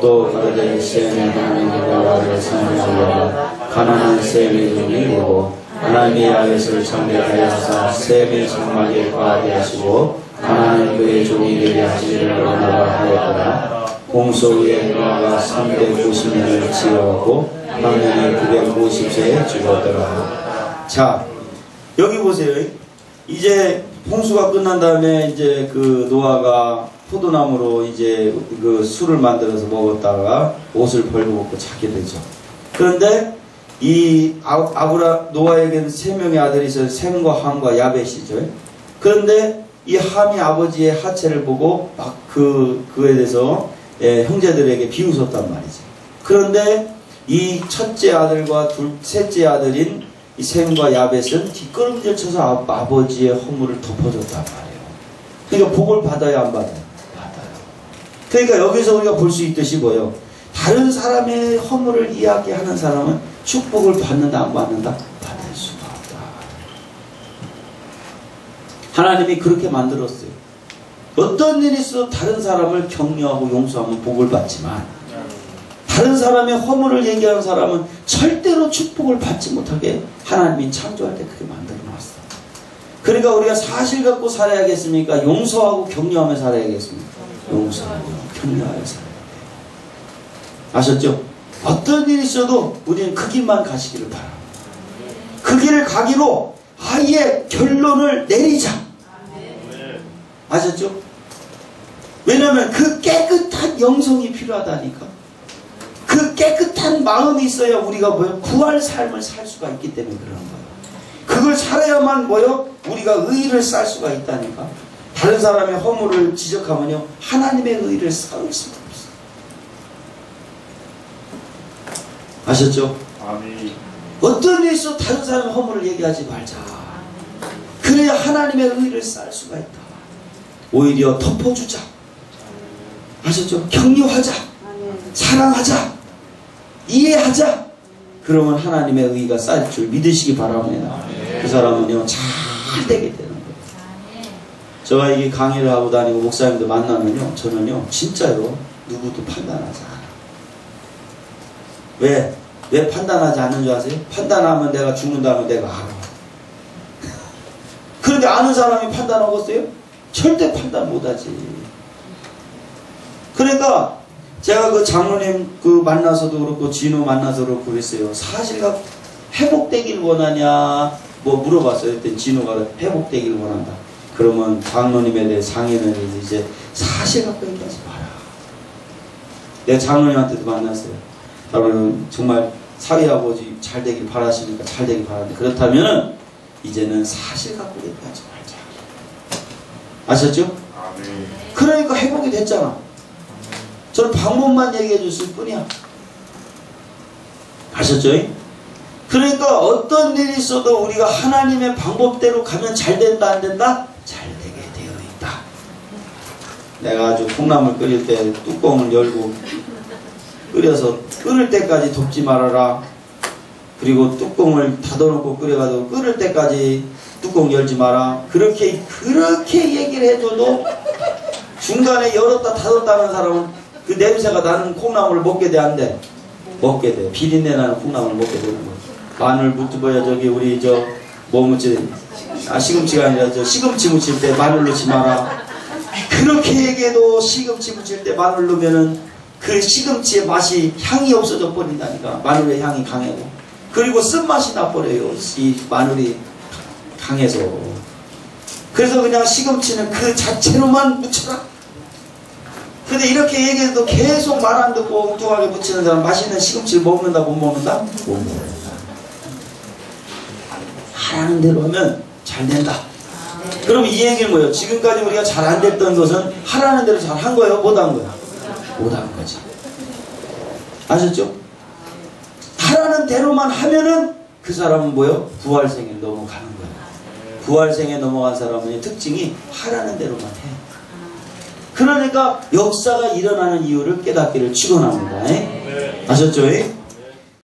또 그런데 셈의 하나님의 노아를 사랑하려고 가나안은 셈의 종이고 하나님의 야벳을 창대하여서 셈의 장막에 거하게 하시고 가나안은 그의 종이 되게 하시기를 원하라 하였더라. 홍수 후에 노아가 390년을 지어오고 방년이 950세에 죽었더라. 자, 여기 보세요. 이제 홍수가 끝난 다음에 이제 그 노아가 포도나무로 이제 그 술을 만들어서 먹었다가 옷을 벌거벗고 자게 되죠. 그런데 이 노아에게는 세 명의 아들이 있어요. 셈과 함과 야벳이죠. 그런데 이 함이 아버지의 하체를 보고 막 그에 대해서 형제들에게 비웃었단 말이죠. 그런데 이 첫째 아들과 셋째 아들인 이 셈과 야벳은 뒷걸음질 쳐서 아버지의 허물을 덮어줬단 말이에요. 그러니까 복을 받아야 안 받아요? 받아요. 그러니까 여기서 우리가 볼 수 있듯이 뭐예요? 다른 사람의 허물을 이야기하는 사람은 축복을 받는다 안 받는다? 받을 수가 없다. 하나님이 그렇게 만들었어요. 어떤 일이 있어도 다른 사람을 격려하고 용서하면 복을 받지만 다른 사람의 허물을 얘기하는 사람은 절대로 축복을 받지 못하게 하나님이 창조할 때 그렇게 만들어 놨어. 그러니까 우리가 사실 갖고 살아야겠습니까? 용서하고 격려하며 살아야겠습니까? 용서하고 격려하며 살아야 돼요. 아셨죠? 어떤 일이 있어도 우리는 그 길만 가시기를 바랍니다. 그 길을 가기로 아예 결론을 내리자. 아셨죠? 왜냐하면 그 깨끗한 영성이 필요하다니까. 그 깨끗한 마음이 있어야 우리가 뭐요? 구할 삶을 살 수가 있기 때문에 그러는 거예요. 그걸 살아야만 뭐요? 우리가 의의를 쌓을 수가 있다니까. 다른 사람의 허물을 지적하면요, 하나님의 의의를 쌓을 수가 없어요. 아셨죠? 아멘. 어떤 일이 있어도 다른 사람의 허물을 얘기하지 말자. 그래야 하나님의 의의를 쌓을 수가 있다. 오히려 덮어주자. 아셨죠? 격려하자. 사랑하자. 이해하자. 그러면 하나님의 의의가 쌓일 줄 믿으시기 바랍니다. 그 사람은요, 잘 되게 되는 거예요. 저가 이게 강의를 하고 다니고 목사님도 만나면요, 저는요, 진짜요, 누구도 판단하지 않아요. 왜? 왜 판단하지 않는 줄 아세요? 판단하면 내가 죽는다면 내가 알아. 그런데 아는 사람이 판단하겠어요? 절대 판단 못하지. 그러니까 제가 그 장로님 그 만나서도 그렇고 진호 만나서 그렇고 그랬어요. 사실과 회복되길 원하냐 뭐 물어봤어요. 그때 진호가 회복되길 원한다. 그러면 장로님에 대해 상의는 이제 사실 갖고 얘기하지 마라. 내가 장로님한테도 만났어요. 여러분 정말 사위아버지 잘 되길 바라시니까 잘 되길 바라는데 그렇다면 이제는 사실 갖고 얘기하지 말자. 아셨죠? 아멘. 그러니까 회복이 됐잖아. 저는 방법만 얘기해 줬을 뿐이야. 아셨죠? 그러니까 어떤 일이 있어도 우리가 하나님의 방법대로 가면 잘 된다 안 된다? 잘 되게 되어 있다. 내가 아주 콩나물 끓일 때 뚜껑을 열고 끓여서 끓을 때까지 덮지 말아라. 그리고 뚜껑을 닫아놓고 끓여가지고 끓을 때까지 뚜껑 열지 마라. 그렇게 얘기를 해줘도 중간에 열었다 닫았다는 사람은 그 냄새가 나는 콩나물을 먹게 돼 안 돼? 먹게 돼. 비린내 나는 콩나물을 먹게 되는 거야. 마늘 무튜버야 저기 우리 저 뭐 무치 시금치가 아니라 저 시금치 무칠 때 마늘 넣지 마라. 그렇게 얘기해도 시금치 무칠 때 마늘 넣으면은 그 시금치의 맛이 향이 없어져 버린다니까. 마늘의 향이 강하고 그리고 쓴맛이 나버려요. 이 마늘이 강해서. 그래서 그냥 시금치는 그 자체로만 무쳐라. 근데 이렇게 얘기해도 계속 말 안 듣고 엉뚱하게 묻히는 사람 맛있는 시금치를 먹는다 못 먹는다? 못 먹는다. 하라는 대로 하면 잘 된다. 그럼 이 얘기는 뭐예요? 지금까지 우리가 잘 안 됐던 것은 하라는 대로 잘 한 거예요? 못 한 거예요? 못 한 거지. 아셨죠? 하라는 대로만 하면은 그 사람은 뭐예요? 부활생에 넘어가는 거예요. 부활생에 넘어간 사람의 특징이 하라는 대로만 해. 그러니까 역사가 일어나는 이유를 깨닫기를 축원합니다. 아셨죠?